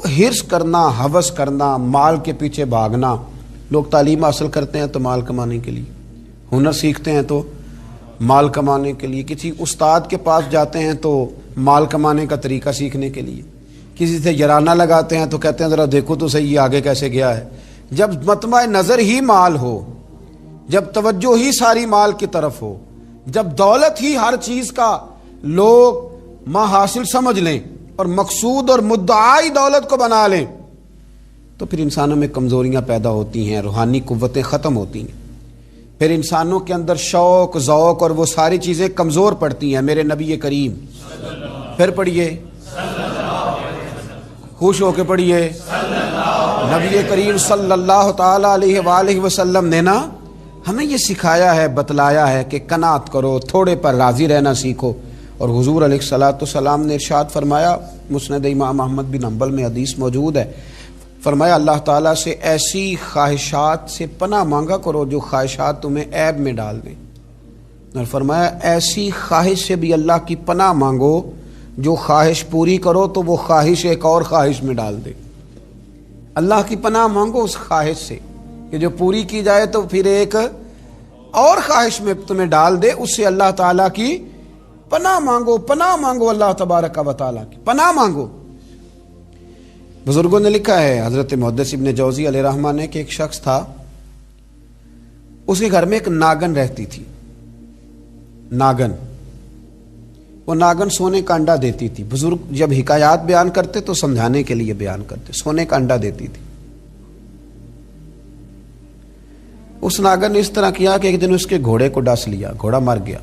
حرص کرنا، ہوس کرنا، مال کے پیچھے بھاگنا. لوگ تعلیم حاصل کرتے ہیں تو مال کمانے کے لیے، ہنر سیکھتے ہیں تو مال کمانے کے لیے، کسی استاد کے پاس جاتے ہیں تو مال کمانے کا طریقہ سیکھنے کے لیے، کسی سے یارانہ لگاتے ہیں تو کہتے ہیں ذرا دیکھو تو صحیح یہ آگے کیسے گیا ہے. جب مطمع نظر ہی مال ہو، جب توجہ ہی ساری مال کی طرف ہو، جب دولت ہی ہر چیز کا لوگ ماں حاصل سمجھ لیں اور مقصود اور مدعائی دولت کو بنا لیں، تو پھر انسانوں میں کمزوریاں پیدا ہوتی ہیں، روحانی قوتیں ختم ہوتی ہیں، پھر انسانوں کے اندر شوق، ذوق اور وہ ساری چیزیں کمزور پڑتی ہیں. میرے نبی کریم، پھر پڑھیے، خوش ہو کے پڑھیے، نبی کریم صلی اللہ تعالی علیہ وآلہ وسلم نے نا ہمیں یہ سکھایا ہے، بتلایا ہے کہ قناعت کرو، تھوڑے پر راضی رہنا سیکھو. اور حضور علیہ الصلوۃ والسلام نے ارشاد فرمایا، مسند امام احمد بن حنبل میں حدیث موجود ہے، فرمایا اللہ تعالیٰ سے ایسی خواہشات سے پناہ مانگا کرو جو خواہشات تمہیں عیب میں ڈال دیں، اور فرمایا ایسی خواہش سے بھی اللہ کی پناہ مانگو جو خواہش پوری کرو تو وہ خواہش ایک اور خواہش میں ڈال دے. اللہ کی پناہ مانگو اس خواہش سے کہ جو پوری کی جائے تو پھر ایک اور خواہش میں تمہیں ڈال دے. اس سے اللہ تعالیٰ کی پناہ مانگو، پناہ مانگو، اللہ تبارک و تعالیٰ کی پناہ مانگو. بزرگوں نے لکھا ہے، حضرت محدث ابن جوزی علیہ رحمہ نے، کہ ایک شخص تھا، اس کے گھر میں ایک ناگن رہتی تھی. ناگن، وہ ناگن سونے کا انڈا دیتی تھی. بزرگ جب حکایات بیان کرتے تو سمجھانے کے لیے بیان کرتے. سونے کا انڈا دیتی تھی. اس ناگن نے اس طرح کیا کہ ایک دن اس کے گھوڑے کو ڈس لیا، گھوڑا مر گیا.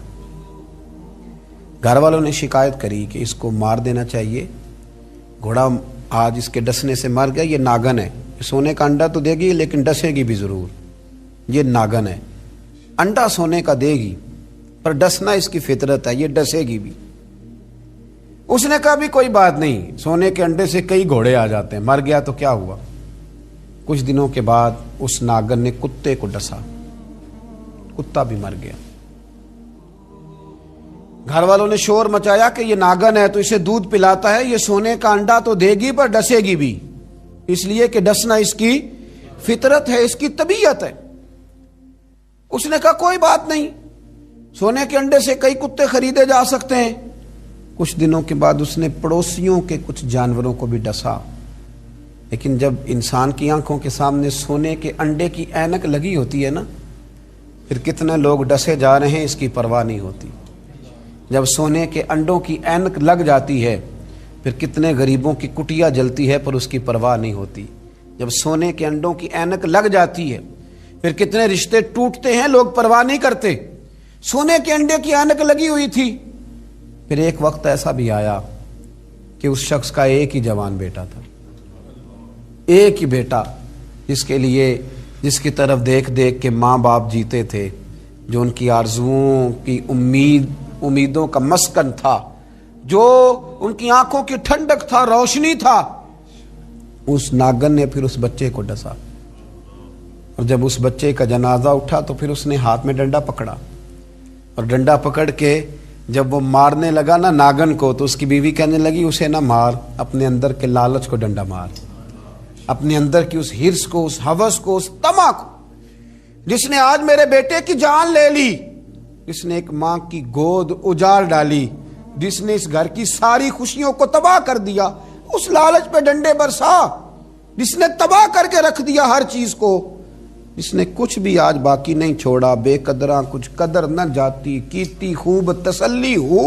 گھر والوں نے شکایت کری کہ اس کو مار دینا چاہیے، گھوڑا آج اس کے ڈسنے سے مر گیا، یہ ناگن ہے، سونے کا انڈا تو دے گی لیکن ڈسے گی بھی ضرور، یہ ناگن ہے، انڈا سونے کا دے گی پر ڈسنا اس کی فطرت ہے، یہ ڈسے گی بھی. اس نے کہا بھی کوئی بات نہیں، سونے کے انڈے سے کئی گھوڑے آ جاتے ہیں، مر گیا تو کیا ہوا. کچھ دنوں کے بعد اس ناگن نے کتے کو ڈسا، کتا بھی مر گیا. گھر والوں نے شور مچایا کہ یہ ناگن ہے تو اسے دودھ پلاتا ہے، یہ سونے کا انڈا تو دے گی پر ڈسے گی بھی، اس لیے کہ ڈسنا اس کی فطرت ہے، اس کی طبیعت ہے. اس نے کہا کوئی بات نہیں، سونے کے انڈے سے کئی کتے خریدے جا سکتے ہیں. کچھ دنوں کے بعد اس نے پڑوسیوں کے کچھ جانوروں کو بھی ڈسا. لیکن جب انسان کی آنکھوں کے سامنے سونے کے انڈے کی اینک لگی ہوتی ہے نا، پھر کتنے لوگ ڈسے جا رہے ہیں اس کی پرواہ نہیں ہوتی. جب سونے کے انڈوں کی اینک لگ جاتی ہے پھر کتنے غریبوں کی کٹیا جلتی ہے پر اس کی پرواہ نہیں ہوتی. جب سونے کے انڈوں کی اینک لگ جاتی ہے پھر کتنے رشتے ٹوٹتے ہیں، لوگ پرواہ نہیں کرتے. سونے کے انڈے کی اینک لگی ہوئی تھی. پھر ایک وقت ایسا بھی آیا کہ اس شخص کا ایک ہی جوان بیٹا تھا، ایک ہی بیٹا، جس کے لیے، جس کی طرف دیکھ دیکھ کے ماں باپ جیتے تھے، جو ان کی آرزوؤں کی امیدوں کا مسکن تھا، جو ان کی آنکھوں کی ٹھنڈک تھا، روشنی تھا. اس ناگن نے پھر اس بچے کو ڈسا، اور جب اس بچے کا جنازہ اٹھا تو پھر اس نے ہاتھ میں ڈنڈا پکڑا، اور ڈنڈا پکڑ کے جب وہ مارنے لگا نا ناگن کو، تو اس کی بیوی کہنے لگی اسے نہ مار، اپنے اندر کے لالچ کو ڈنڈا مار، اپنے اندر کی اس حرص کو، اس ہوس کو، اس طمع کو، جس نے آج میرے بیٹے کی جان لے لی، جس نے ایک ماں کی گود اجاڑ ڈالی، جس نے اس گھر کی ساری خوشیوں کو تباہ کر دیا، اس لالچ پہ ڈنڈے برسا، جس نے تباہ کر کے رکھ دیا ہر چیز کو، جس نے کچھ بھی آج باقی نہیں چھوڑا. بے قدراں کچھ قدر نہ جاتی، کیتی خوب تسلی ہو،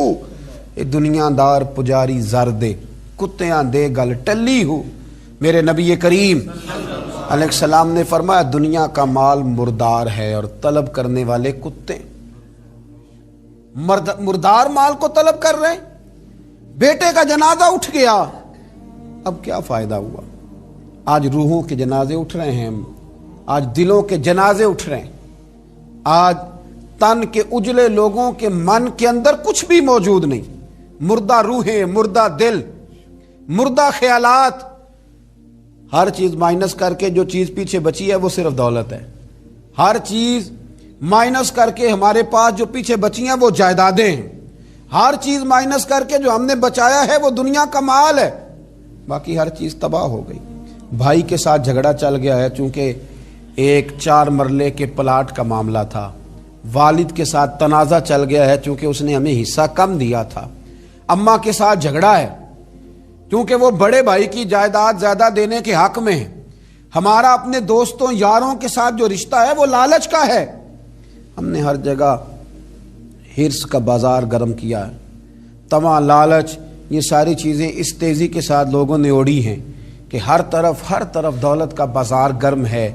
اے دنیا دار پجاری زر دے، کتیاں دے گل ٹلی ہو. میرے نبی کریم علیہ السلام نے فرمایا دنیا کا مال مردار ہے اور طلب کرنے والے کتے. مردار مال کو طلب کر رہے ہیں. بیٹے کا جنازہ اٹھ گیا، اب کیا فائدہ ہوا؟ آج روحوں کے جنازے اٹھ رہے ہیں، آج دلوں کے جنازے اٹھ رہے ہیں. آج تن کے اجلے لوگوں کے من کے اندر کچھ بھی موجود نہیں، مردہ روحیں، مردہ دل، مردہ خیالات. ہر چیز مائنس کر کے جو چیز پیچھے بچی ہے وہ صرف دولت ہے. ہر چیز مائنس کر کے ہمارے پاس جو پیچھے بچی ہیں وہ جائیدادیں ہیں. ہر چیز مائنس کر کے جو ہم نے بچایا ہے وہ دنیا کا مال ہے. باقی ہر چیز تباہ ہو گئی. بھائی کے ساتھ جھگڑا چل گیا ہے چونکہ ایک 4 مرلے کے پلاٹ کا معاملہ تھا. والد کے ساتھ تنازع چل گیا ہے چونکہ اس نے ہمیں حصہ کم دیا تھا. اماں کے ساتھ جھگڑا ہے کیونکہ وہ بڑے بھائی کی جائیداد زیادہ دینے کے حق میں ہے. ہمارا اپنے دوستوں یاروں کے ساتھ جو رشتہ ہے وہ لالچ کا ہے. ہم نے ہر جگہ ہرس کا بازار گرم کیا ہے. طمع، لالچ، یہ ساری چیزیں اس تیزی کے ساتھ لوگوں نے اوڑھی ہیں کہ ہر طرف دولت کا بازار گرم ہے.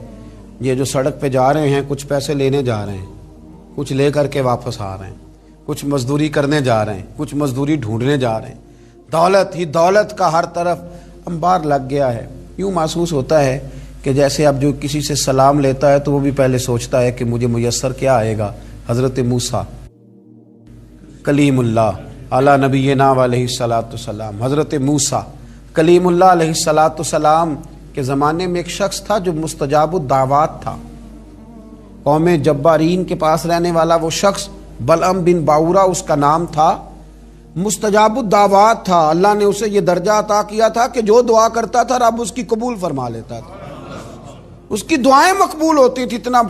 یہ جو سڑک پہ جا رہے ہیں کچھ پیسے لینے جا رہے ہیں، کچھ لے کر کے واپس آ رہے ہیں، کچھ مزدوری کرنے جا رہے ہیں، کچھ مزدوری ڈھونڈنے جا رہے ہیں. دولت ہی دولت کا ہر طرف انبار لگ گیا ہے. یوں محسوس ہوتا ہے کہ جیسے اب جو کسی سے سلام لیتا ہے تو وہ بھی پہلے سوچتا ہے کہ مجھے میسر کیا آئے گا. حضرت موسیٰ کلیم اللہ علی نبینا علیہ الصلاۃ والسلام، حضرت موسیٰ کلیم اللہ علیہ الصلاۃ والسلام کے زمانے میں ایک شخص تھا جو مستجاب الدعوات تھا. قوم جبارین کے پاس رہنے والا وہ شخص بلعم بن باورا اس کا نام تھا. مستجاب الدعوات تھا. اللہ نے اسے یہ درجہ عطا کیا تھا کہ جو دعا کرتا تھا رب اس کی قبول فرما لیتا تھا. اس کی دعائیں مقبول ہوتی تھی. اتنا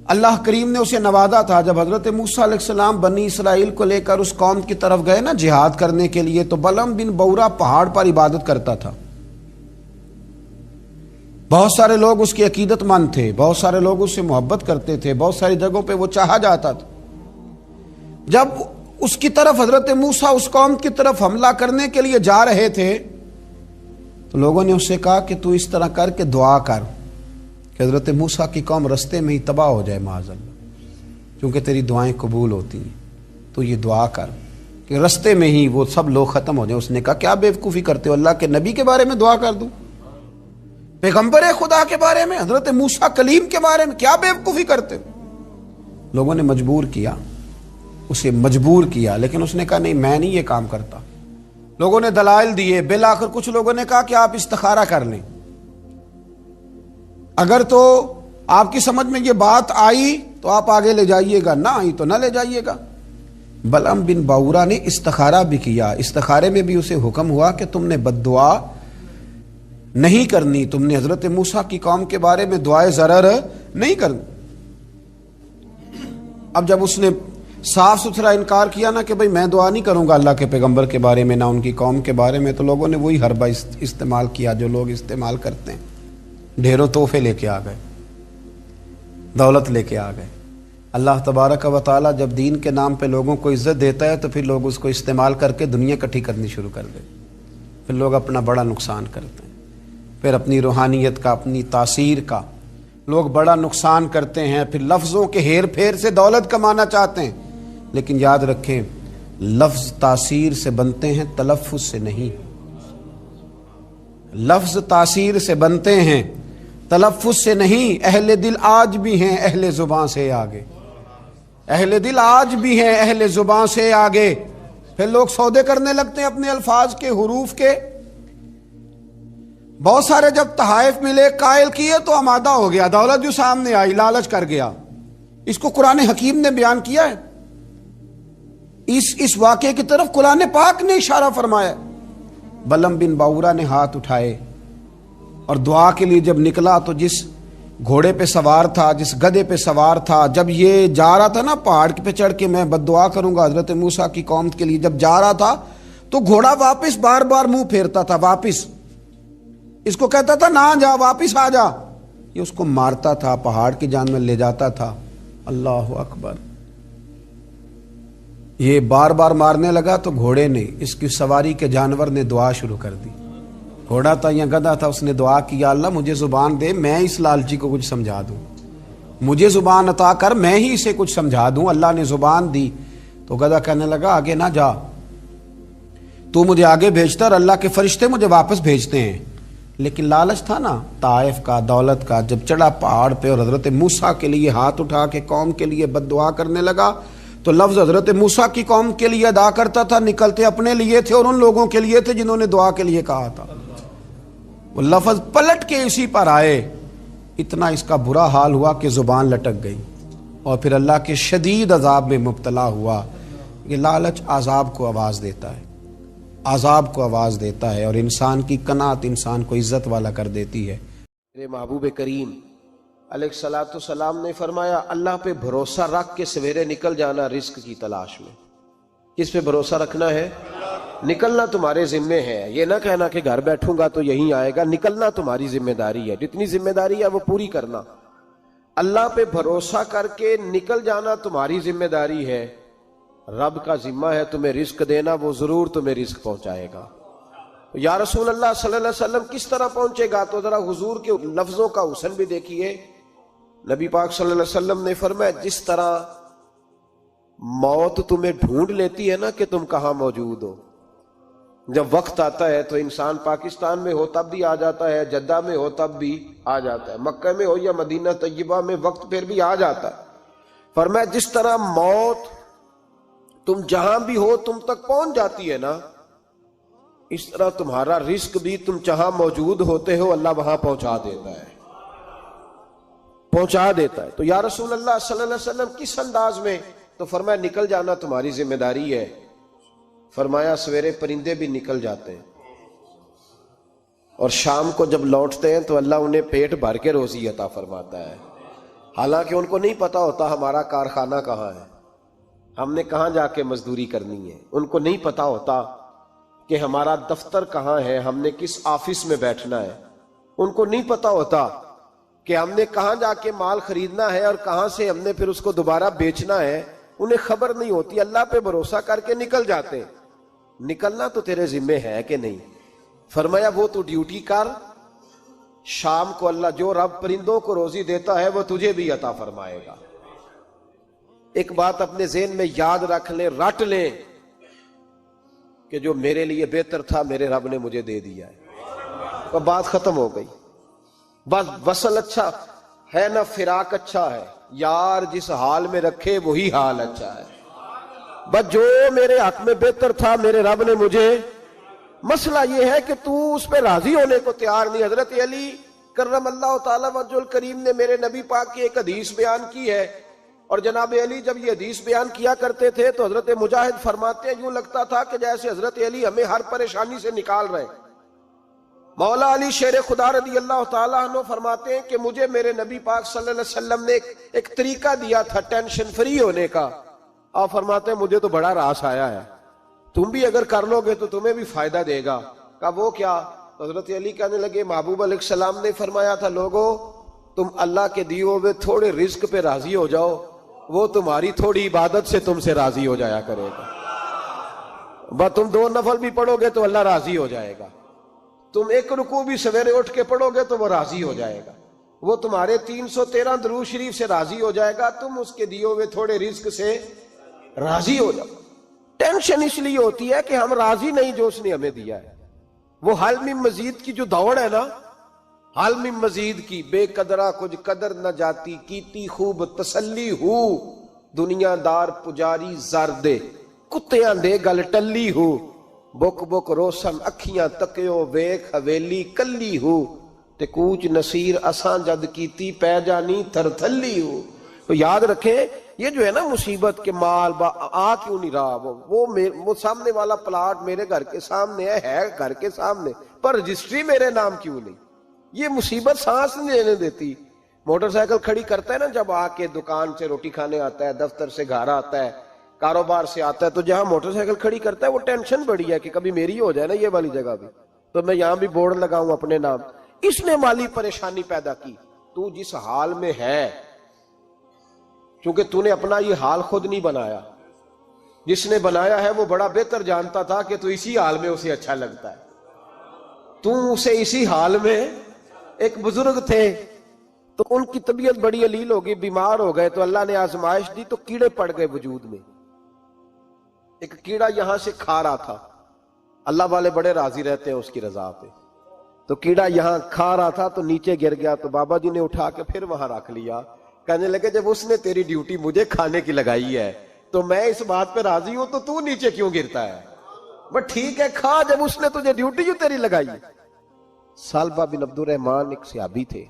اللہ کریم نے اسے نوازا تھا. جب حضرت موسیٰ علیہ السلام بنی اسرائیل کو لے کر اس قوم کی طرف گئے نا جہاد کرنے کے لیے، تو بلعم بن باورا پہاڑ پر عبادت کرتا تھا. بہت سارے لوگ اس کی عقیدت مند تھے، بہت سارے لوگ اس سے محبت کرتے تھے، بہت ساری جگہوں پہ وہ چاہا جاتا تھا. جب اس کی طرف حضرت موسیٰ اس قوم کی طرف حملہ کرنے کے لیے جا رہے تھے تو لوگوں نے اس سے کہا کہ تو اس طرح کر کے دعا کر کہ حضرت موسیٰ کی قوم رستے میں ہی تباہ ہو جائے معاذ اللہ، کیونکہ تیری دعائیں قبول ہوتی ہیں. تو یہ دعا کر کہ رستے میں ہی وہ سب لوگ ختم ہو جائیں. اس نے کہا کیا بیوقوفی کرتے ہو، اللہ کے نبی کے بارے میں دعا کر دوں، پیغمبر خدا کے بارے میں، حضرت موسیٰ کلیم کے بارے میں کیا بیوقوفی کرتے ہو. لوگوں نے مجبور کیا، اسے مجبور کیا، لیکن اس نے کہا نہیں میں نہیں یہ کام کرتا. لوگوں نے دلائل دیے، بالآخر کچھ لوگوں نے کہا کہ آپ استخارہ کر لیں، اگر تو آپ کی سمجھ میں یہ بات آئی تو آپ آگے لے جائیے گا، نہ آئی تو نہ لے جائیے گا. بلعم بن باورا نے استخارہ بھی کیا. استخارے میں بھی اسے حکم ہوا کہ تم نے بد دعا نہیں کرنی، تم نے حضرت موسیٰ کی قوم کے بارے میں دعائے ضرر نہیں کرنی. اب جب اس نے صاف ستھرا انکار کیا نا کہ بھئی میں دعا نہیں کروں گا اللہ کے پیغمبر کے بارے میں، نہ ان کی قوم کے بارے میں، تو لوگوں نے وہی حربہ استعمال کیا جو لوگ استعمال کرتے ہیں. ڈھیروں تحفے لے کے آ گئے، دولت لے کے آ گئے. اللہ تبارک و تعالیٰ جب دین کے نام پہ لوگوں کو عزت دیتا ہے تو پھر لوگ اس کو استعمال کر کے دنیا اکٹھی کرنی شروع کر دیں. پھر لوگ اپنا بڑا نقصان کرتے ہیں، پھر اپنی روحانیت کا، اپنی تاثیر کا لوگ بڑا نقصان کرتے ہیں. پھر لفظوں کے ہیر پھیر سے دولت کمانا چاہتے ہیں، لیکن یاد رکھیں لفظ تاثیر سے بنتے ہیں، تلفظ سے نہیں. لفظ تاثیر سے بنتے ہیں، تلفظ سے نہیں. اہل دل آج بھی ہیں اہل زباں سے آگے، اہل دل آج بھی ہیں اہل زباں سے آگے. پھر لوگ سودے کرنے لگتے ہیں اپنے الفاظ کے، حروف کے. بہت سارے جب تحائف ملے، قائل کیے تو آمادہ ہو گیا، دولت جو سامنے آئی لالچ کر گیا. اس کو قرآن حکیم نے بیان کیا ہے. اس واقعے کی طرف قرآن پاک نے اشارہ فرمایا. بلعم بن باورا نے ہاتھ اٹھائے اور دعا کے لیے جب نکلا تو جس گھوڑے پہ سوار تھا، جس گدھے پہ سوار تھا، جب یہ جا رہا تھا نا پہاڑ پہ چڑھ کے میں بد دعا کروں گا حضرت موسیٰ کی قوم کے لیے، جب جا رہا تھا تو گھوڑا واپس بار بار منہ پھیرتا تھا، واپس اس کو کہتا تھا نہ جا، واپس آ جا. یہ اس کو مارتا تھا، پہاڑ کی جان میں لے جاتا تھا. اللہ اکبر. یہ بار بار مارنے لگا تو گھوڑے نے، اس کی سواری کے جانور نے دعا شروع کر دی. گھوڑا تھا یا گدھا تھا، اس نے دعا کی یا اللہ مجھے زبان دے، میں اس لالچی کو کچھ سمجھا دوں، مجھے زبان عطا کر، میں ہی اسے کچھ سمجھا دوں. اللہ نے زبان دی تو گدھا کہنے لگا آگے نہ جا، تو مجھے آگے بھیجتا اور اللہ کے فرشتے مجھے واپس بھیجتے ہیں. لیکن لالچ تھا نا طائف کا، دولت کا. جب چڑھا پہاڑ پہ اور حضرت موسیٰ کے لیے ہاتھ اٹھا کے قوم کے لیے بد دعا کرنے لگا تو لفظ حضرت موسیٰ کی قوم کے لیے ادا کرتا تھا، نکلتے اپنے لیے تھے اور ان لوگوں کے لیے تھے جنہوں نے دعا کے لیے کہا تھا. وہ لفظ پلٹ کے اسی پر آئے. اتنا اس کا برا حال ہوا کہ زبان لٹک گئی اور پھر اللہ کے شدید عذاب میں مبتلا ہوا. یہ لالچ عذاب کو آواز دیتا ہے. عذاب کو آواز دیتا ہے، اور انسان کی قناعت انسان کو عزت والا کر دیتی ہے۔ میرے محبوب کریم علیہ الصلوۃ والسلام نے فرمایا اللہ پہ بھروسہ رکھ کے سویرے نکل جانا رزق کی تلاش میں۔ کس پہ بھروسہ رکھنا ہے؟ نکلنا تمہارے ذمے ہے، یہ نہ کہنا کہ گھر بیٹھوں گا تو یہیں آئے گا، نکلنا تمہاری ذمہ داری ہے، جتنی ذمہ داری ہے وہ پوری کرنا۔ اللہ پہ بھروسہ کر کے نکل جانا تمہاری ذمہ داری ہے، رب کا ذمہ ہے تمہیں رزق دینا، وہ ضرور تمہیں رزق پہنچائے گا۔ یا رسول اللہ صلی اللہ علیہ وسلم کس طرح پہنچے گا؟ تو ذرا حضور کے لفظوں کا حسن بھی دیکھیے۔ نبی پاک صلی اللہ علیہ وسلم نے فرمایا جس طرح موت تمہیں ڈھونڈ لیتی ہے نا کہ تم کہاں موجود ہو، جب وقت آتا ہے تو انسان پاکستان میں ہو تب بھی آ جاتا ہے، جدہ میں ہو تب بھی آ جاتا ہے، مکہ میں ہو یا مدینہ طیبہ میں، وقت پھر بھی آ جاتا ہے۔ فرمایا جس طرح موت تم جہاں بھی ہو تم تک پہنچ جاتی ہے نا، اس طرح تمہارا رزق بھی تم جہاں موجود ہوتے ہو اللہ وہاں پہنچا دیتا ہے، پہنچا دیتا ہے۔ تو یا رسول اللہ صلی اللہ علیہ وسلم کس انداز میں؟ تو فرمایا نکل جانا تمہاری ذمہ داری ہے۔ فرمایا سویرے پرندے بھی نکل جاتے ہیں اور شام کو جب لوٹتے ہیں تو اللہ انہیں پیٹ بھر کے روزی عطا فرماتا ہے، حالانکہ ان کو نہیں پتا ہوتا ہمارا کارخانہ کہاں ہے، ہم نے کہاں جا کے مزدوری کرنی ہے، ان کو نہیں پتا ہوتا کہ ہمارا دفتر کہاں ہے، ہم نے کس آفس میں بیٹھنا ہے، ان کو نہیں پتا ہوتا کہ ہم نے کہاں جا کے مال خریدنا ہے اور کہاں سے ہم نے پھر اس کو دوبارہ بیچنا ہے، انہیں خبر نہیں ہوتی۔ اللہ پہ بھروسہ کر کے نکل جاتے ہیں۔ نکلنا تو تیرے ذمے ہے کہ نہیں؟ فرمایا وہ تو ڈیوٹی کر، شام کو اللہ جو رب پرندوں کو روزی دیتا ہے وہ تجھے بھی عطا فرمائے گا۔ ایک بات اپنے ذہن میں یاد رکھ لیں، رٹ لیں کہ جو میرے لیے بہتر تھا میرے رب نے مجھے دے دیا ہے، تو بات ختم ہو گئی۔ بس وصل اچھا ہے نہ فراق اچھا ہے، یار جس حال میں رکھے وہی حال اچھا ہے۔ بس جو میرے حق میں بہتر تھا میرے رب نے مجھے، مسئلہ یہ ہے کہ تو اس پہ راضی ہونے کو تیار نہیں۔ حضرت علی کرم اللہ تعالی وجہ الکریم نے میرے نبی پاک کی ایک حدیث بیان کی ہے، اور جناب علی جب یہ حدیث بیان کیا کرتے تھے تو حضرت مجاہد فرماتے ہیں یوں لگتا تھا کہ جیسے حضرت علی ہمیں ہر پریشانی سے نکال رہے۔ مولا علی شیر خدا رضی اللہ تعالیٰ عنہ فرماتے ہیں کہ مجھے میرے نبی پاک صلی اللہ علیہ وسلم نے ایک طریقہ دیا تھا ٹینشن فری ہونے کا۔ آپ فرماتے ہیں مجھے تو بڑا راس آیا ہے، تم بھی اگر کر لو گے تو تمہیں بھی فائدہ دے گا۔ کہا وہ کیا؟ حضرت علی کہنے لگے محبوب علیہ السلام نے فرمایا تھا لوگو تم اللہ کے دیے ہوئے تھوڑے رزق پہ راضی ہو جاؤ، وہ تمہاری تھوڑی عبادت سے تم سے راضی ہو جایا کرے گا۔ بس تم 2 نفل بھی پڑھو گے تو اللہ راضی ہو جائے گا، تم 1 رکوع بھی سویرے اٹھ کے پڑھو گے تو وہ راضی ہو جائے گا، وہ تمہارے 313 درود شریف سے راضی ہو جائے گا، تم اس کے دیے ہوئے تھوڑے رزق سے راضی ہو جاؤ۔ ٹینشن اس لیے ہوتی ہے کہ ہم راضی نہیں جو اس نے ہمیں دیا ہے۔ وہ حل میں مزید کی جو دوڑ ہے نا، حل میں مزید کی، بے قدرہ کچھ قدر نہ جاتی، کیتی خوب تسلی ہو، دنیا دار پجاری زردے، کتیاں دے گل ٹلی ہو، بک بک روشن اکھیاں تکیو ویکھ حویلی کلی ہو، تے کوچ نصیر اساں جد کیتی پہ جانی تھر تھلی ہو۔ تو یاد رکھیں یہ جو ہے نا مصیبت کے مال آ کیوں نہیں رہا، وہ سامنے والا پلاٹ میرے گھر کے سامنے ہے گھر کے سامنے، پر رجسٹری میرے نام کیوں نہیں، یہ مصیبت سانس نہیں لینے دیتی۔ موٹر سائیکل کھڑی کرتا ہے نا جب آ کے دکان سے روٹی کھانے آتا ہے، دفتر سے گھر آتا ہے، کاروبار سے آتا ہے، تو جہاں موٹر سائیکل کھڑی کرتا ہے وہ ٹینشن بڑی ہے کہ کبھی میری ہو جائے نا یہ والی جگہ بھی، تو میں یہاں بھی بورڈ لگاؤں اپنے نام۔ اس نے مالی پریشانی پیدا کی۔ تو جس حال میں ہے، کیونکہ تو نے اپنا یہ حال خود نہیں بنایا، جس نے بنایا ہے وہ بڑا بہتر جانتا تھا کہ تو اسی حال میں اسے اچھا لگتا ہے۔ تو اسے اسی حال میں، ایک بزرگ تھے تو ان کی طبیعت بڑی علیل ہو گئی، بیمار ہو گئے، تو اللہ نے آزمائش دی تو کیڑے پڑ گئے وجود میں۔ ایک کیڑا یہاں سے کھا رہا تھا، اللہ والے بڑے راضی رہتے ہیں اس کی رضا پہ، تو کیڑا یہاں کھا رہا تھا تو نیچے گر گیا، تو بابا جی نے اٹھا کے پھر وہاں رکھ لیا، کہنے لگے جب اس نے تیری ڈیوٹی مجھے کھانے کی لگائی ہے تو میں اس بات پہ راضی ہوں، تو نیچے کیوں گرتا ہے؟ بس ٹھیک ہے کھا، جب اس نے تجھے ڈیوٹی جو تیری لگائی۔ سالبہ بن عبد الرحمن ایک صحابی تھے،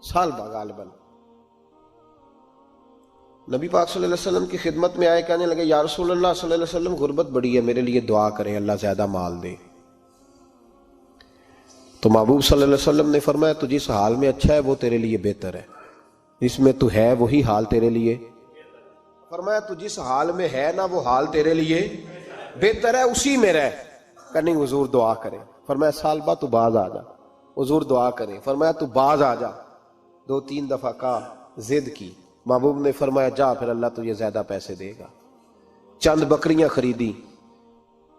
سالبہ غالباً، نبی پاک صلی اللہ علیہ وسلم کی خدمت میں آئے، کہنے لگے یا رسول اللہ صلی اللہ علیہ وسلم غربت بڑی ہے، میرے لیے دعا کریں اللہ زیادہ مال دے۔ تو محبوب صلی اللہ علیہ وسلم نے فرمایا تو جس حال میں اچھا ہے وہ تیرے لیے بہتر ہے، جس میں تو ہے وہی حال تیرے لیے، فرمایا تو جس حال میں ہے نا وہ حال تیرے لیے بہتر ہے، اسی میں رہ۔ کہ حضور دعا کریں، فرمایا سال بعد تو باز آ جا، حضور دعا کریں، فرمایا تو باز آ جا، 2-3 دفعہ کہا، ضد کی، محبوب نے فرمایا جا پھر اللہ تجھے زیادہ پیسے دے گا۔ چند بکریاں خریدی،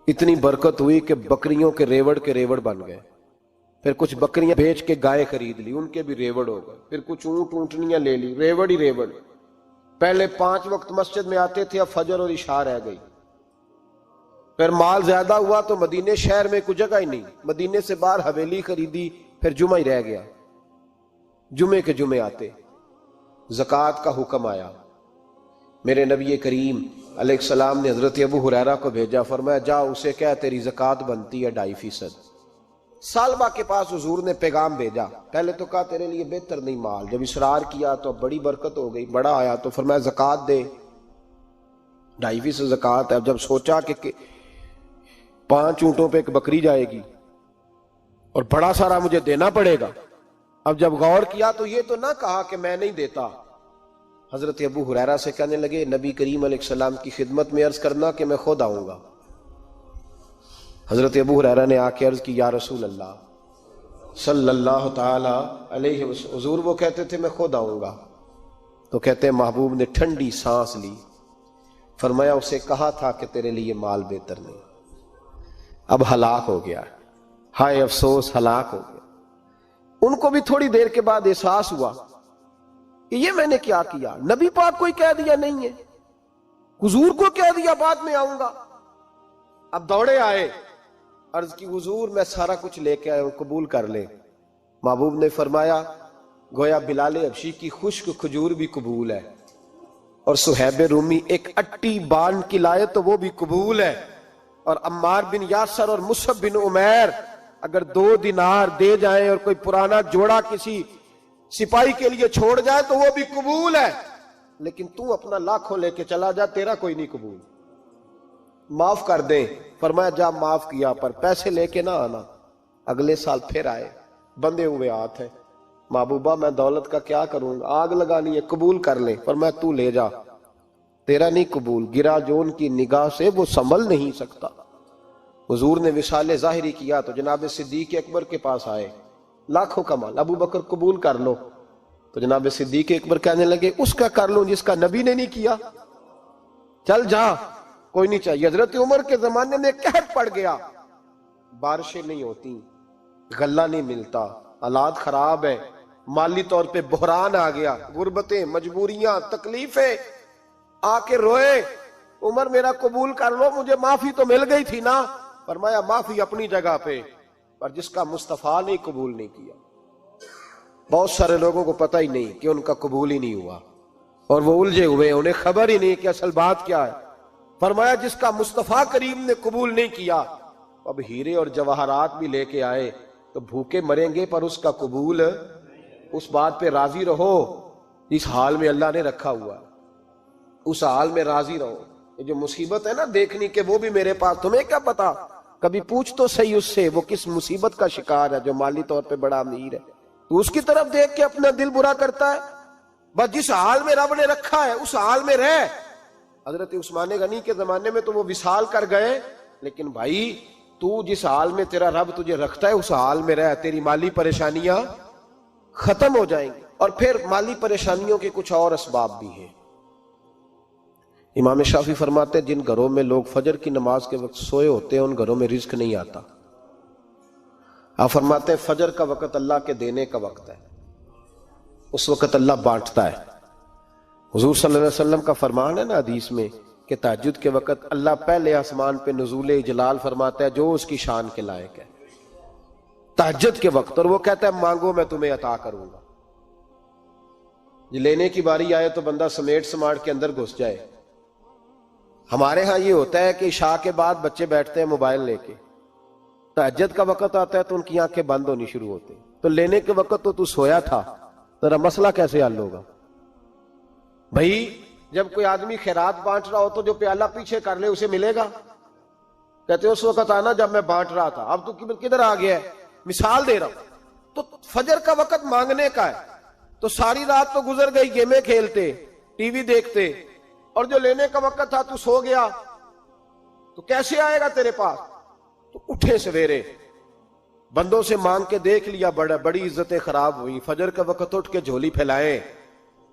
اتنی برکت ہوئی کہ بکریوں کے ریوڑ بن گئے، پھر کچھ بکریاں بیچ کے گائے خرید لی، ان کے بھی ریوڑ ہو گئے، پھر کچھ اونٹ اونٹنیاں لے لی، ریوڑ ہی ریوڑ۔ پہلے 5 وقت مسجد میں آتے تھے، اب فجر اور عشاء رہ گئی۔ پھر مال زیادہ ہوا تو مدینے شہر میں کوئی جگہ ہی نہیں، مدینے سے باہر حویلی خریدی، پھر جمعہ ہی رہ گیا، جمعے کے جمعے آتے۔ زکوٰۃ کا حکم آیا، میرے نبی کریم علیہ السلام نے حضرت ابو ہریرہ کو بھیجا، فرمایا جا اسے کہہ تیری زکوٰۃ بنتی ہے 2.5%۔ سالبہ کے پاس حضور نے پیغام بھیجا، پہلے تو کہا تیرے لیے بہتر نہیں مال، جب اصرار کیا تو بڑی برکت ہو گئی، بڑا آیا تو فرمایا زکوٰۃ دے، 2.5% زکوٰۃ ہے۔ اب جب سوچا کہ 5 اونٹوں پہ ایک بکری جائے گی اور بڑا سارا مجھے دینا پڑے گا، اب جب غور کیا تو یہ تو نہ کہا کہ میں نہیں دیتا۔ حضرت ابو ہریرہ سے کہنے لگے نبی کریم علیہ السلام کی خدمت میں عرض کرنا کہ میں خود آؤں گا۔ حضرت ابو ہریرہ نے آ کے عرض کی یا رسول اللہ صلی اللہ تعالی علیہ وسلم، حضور وہ کہتے تھے میں خود آؤں گا، تو کہتے ہیں محبوب نے ٹھنڈی سانس لی، فرمایا اسے کہا تھا کہ تیرے لیے مال بہتر نہیں، اب ہلاک ہو گیا، ہائے افسوس ہلاک ہو گیا۔ ان کو بھی تھوڑی دیر کے بعد احساس ہوا کہ یہ میں نے کیا کیا، نبی پاک کو ہی کہہ دیا نہیں ہے، حضور کو کہہ دیا بعد میں آؤں گا۔ اب دوڑے آئے، عرض کی حضور میں سارا کچھ لے کے آیا ہوں، قبول کر لیں۔ محبوب نے فرمایا گویا بلال حبشی کی خشک کھجور بھی قبول ہے، اور صہیب رومی ایک اٹی بان کی لائے تو وہ بھی قبول ہے، اور عمار بن یاسر اور مصعب بن عمیر اگر 2 دینار دے جائیں اور کوئی پرانا جوڑا کسی سپاہی کے لیے چھوڑ جائے تو وہ بھی قبول ہے، لیکن تو اپنا لاکھوں لے کے چلا جا، تیرا کوئی نہیں قبول، معاف کر دیں۔ فرمایا جا معاف کیا، پر پیسے لے کے نہ آنا۔ اگلے سال پھر آئے، بندے ہوئے ہاتھ ہیں، محبوبہ میں دولت کا کیا کروں گا، آگ لگانی ہے، قبول کر لیں۔ فرمایا تو لے جا، تیرا نہیں قبول، گرا جو ان کی نگاہ سے وہ سنبھل نہیں سکتا۔ حضور نے وصال ظاہری کیا تو جناب صدیق اکبر کے پاس آئے، لاکھوں کا مال، ابو بکر قبول کر لو، تو جناب صدیق اکبر کہنے لگے اس کا کر لوں جس کا نبی نے نہیں کیا، چل جا کوئی نہیں چاہیے۔ حضرت عمر کے زمانے میں قحط پڑ گیا، بارشیں نہیں ہوتی، غلہ نہیں ملتا، حالات خراب ہے، مالی طور پہ بحران آ گیا، غربتیں، مجبوریاں، تکلیفیں، آ کے روئے، عمر میرا قبول کر لو، مجھے معافی تو مل گئی تھی نا۔ فرمایا معافی اپنی جگہ پہ، پر جس کا مصطفیٰ نے قبول نہیں کیا۔ بہت سارے لوگوں کو پتہ ہی نہیں کہ ان کا قبول ہی نہیں ہوا، اور وہ الجھے ہوئے، انہیں خبر ہی نہیں کہ اصل بات کیا ہے۔ فرمایا جس کا مصطفیٰ کریم نے قبول نہیں کیا، اب ہیرے اور جواہرات بھی لے کے آئے تو بھوکے مریں گے، پر اس کا قبول، اس بات پہ راضی رہو جس حال میں اللہ نے رکھا ہوا ہے، اس حال میں راضی رہو۔ یہ جو مصیبت ہے نا دیکھنی کہ وہ بھی میرے پاس، تمہیں کیا پتا، کبھی پوچھ تو صحیح اس سے وہ کس مصیبت کا شکار ہے، جو مالی طور پہ بڑا امیر ہے، تو اس کی طرف دیکھ کے اپنا دل برا کرتا ہے۔ بس جس حال میں رب نے رکھا ہے اس حال میں رہ۔ حضرت عثمان غنی کے زمانے میں تو وہ وصال کر گئے، لیکن بھائی تو جس حال میں تیرا رب تجھے رکھتا ہے اس حال میں رہ، تیری مالی پریشانیاں ختم ہو جائیں گی۔ اور پھر مالی پریشانیوں کے کچھ اور اسباب بھی ہیں۔ امام شافعی فرماتے ہیں جن گھروں میں لوگ فجر کی نماز کے وقت سوئے ہوتے ہیں ان گھروں میں رزق نہیں آتا۔ آپ فرماتے ہیں فجر کا وقت اللہ کے دینے کا وقت ہے، اس وقت اللہ بانٹتا ہے۔ حضور صلی اللہ علیہ وسلم کا فرمان ہے نا حدیث میں کہ تہجد کے وقت اللہ پہلے آسمان پہ نزول اجلال فرماتا ہے جو اس کی شان کے لائق ہے تہجد کے وقت، اور وہ کہتا ہے مانگو میں تمہیں عطا کروں گا۔ لینے کی باری آئے تو بندہ سمیٹ سماٹ کے اندر گھس جائے۔ ہمارے ہاں یہ ہوتا ہے کہ عشاء کے بعد بچے بیٹھتے ہیں موبائل لے کے، تہجد کا وقت آتا ہے تو ان کی آنکھیں بند ہونی شروع ہوتی، تو لینے کے وقت تو سویا تھا، ذرا مسئلہ کیسے حل ہوگا؟ بھائی جب کوئی آدمی خیرات بانٹ رہا ہو تو جو پیالہ پیچھے کر لے اسے ملے گا؟ کہتے اس وقت آنا جب میں بانٹ رہا تھا، اب تو کدھر آ گیا ہے؟ مثال دے رہا ہوں۔ تو فجر کا وقت مانگنے کا ہے، تو ساری رات تو گزر گئی گیمیں کھیلتے، ٹی وی دیکھتے، اور جو لینے کا وقت تھا تو سو گیا، تو کیسے آئے گا تیرے پاس؟ تو اٹھے سویرے، بندوں سے مانگ کے دیکھ لیا، بڑی عزتیں خراب ہوئی، فجر کا وقت اٹھ کے جھولی پھیلائیں۔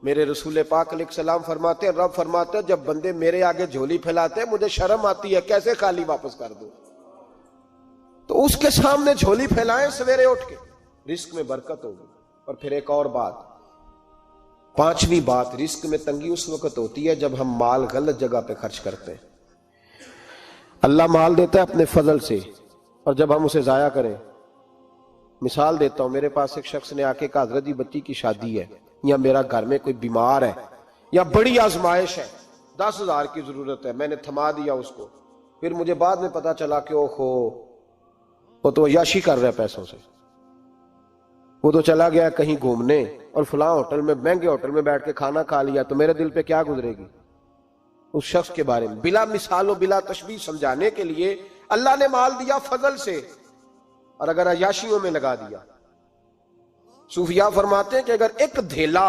میرے رسول پاک علیہ السلام فرماتے ہیں، رب فرماتے ہیں جب بندے میرے آگے جھولی پھیلاتے ہیں مجھے شرم آتی ہے، کیسے خالی واپس کر دوں؟ تو اس کے سامنے جھولی پھیلائیں سویرے اٹھ کے، رزق میں برکت ہوگی۔ اور پھر ایک اور بات، پانچویں بات، رزق میں تنگی اس وقت ہوتی ہے جب ہم مال غلط جگہ پہ خرچ کرتے ہیں۔ اللہ مال دیتا ہے اپنے فضل سے، اور جب ہم اسے ضائع کریں، مثال دیتا ہوں، میرے پاس ایک شخص نے آ کے کہا حضرت جی بچی کی شادی ہے، یا میرا گھر میں کوئی بیمار ہے، یا بڑی آزمائش ہے، 10,000 کی ضرورت ہے، میں نے تھما دیا اس کو۔ پھر مجھے بعد میں پتا چلا کہ اوہو وہ تو عیاشی کر رہا ہے پیسوں سے، وہ تو چلا گیا کہیں گھومنے اور فلاں ہوٹل میں، مہنگے ہوٹل میں بیٹھ کے کھانا کھا لیا، تو میرے دل پہ کیا گزرے گی اس شخص کے بارے میں؟ بلا مثال و بلا تشبیہ سمجھانے کے لیے اللہ نے مال دیا فضل سے، اور اگر عیاشیوں میں لگا دیا۔ صوفیاء فرماتے ہیں کہ اگر ایک دھیلا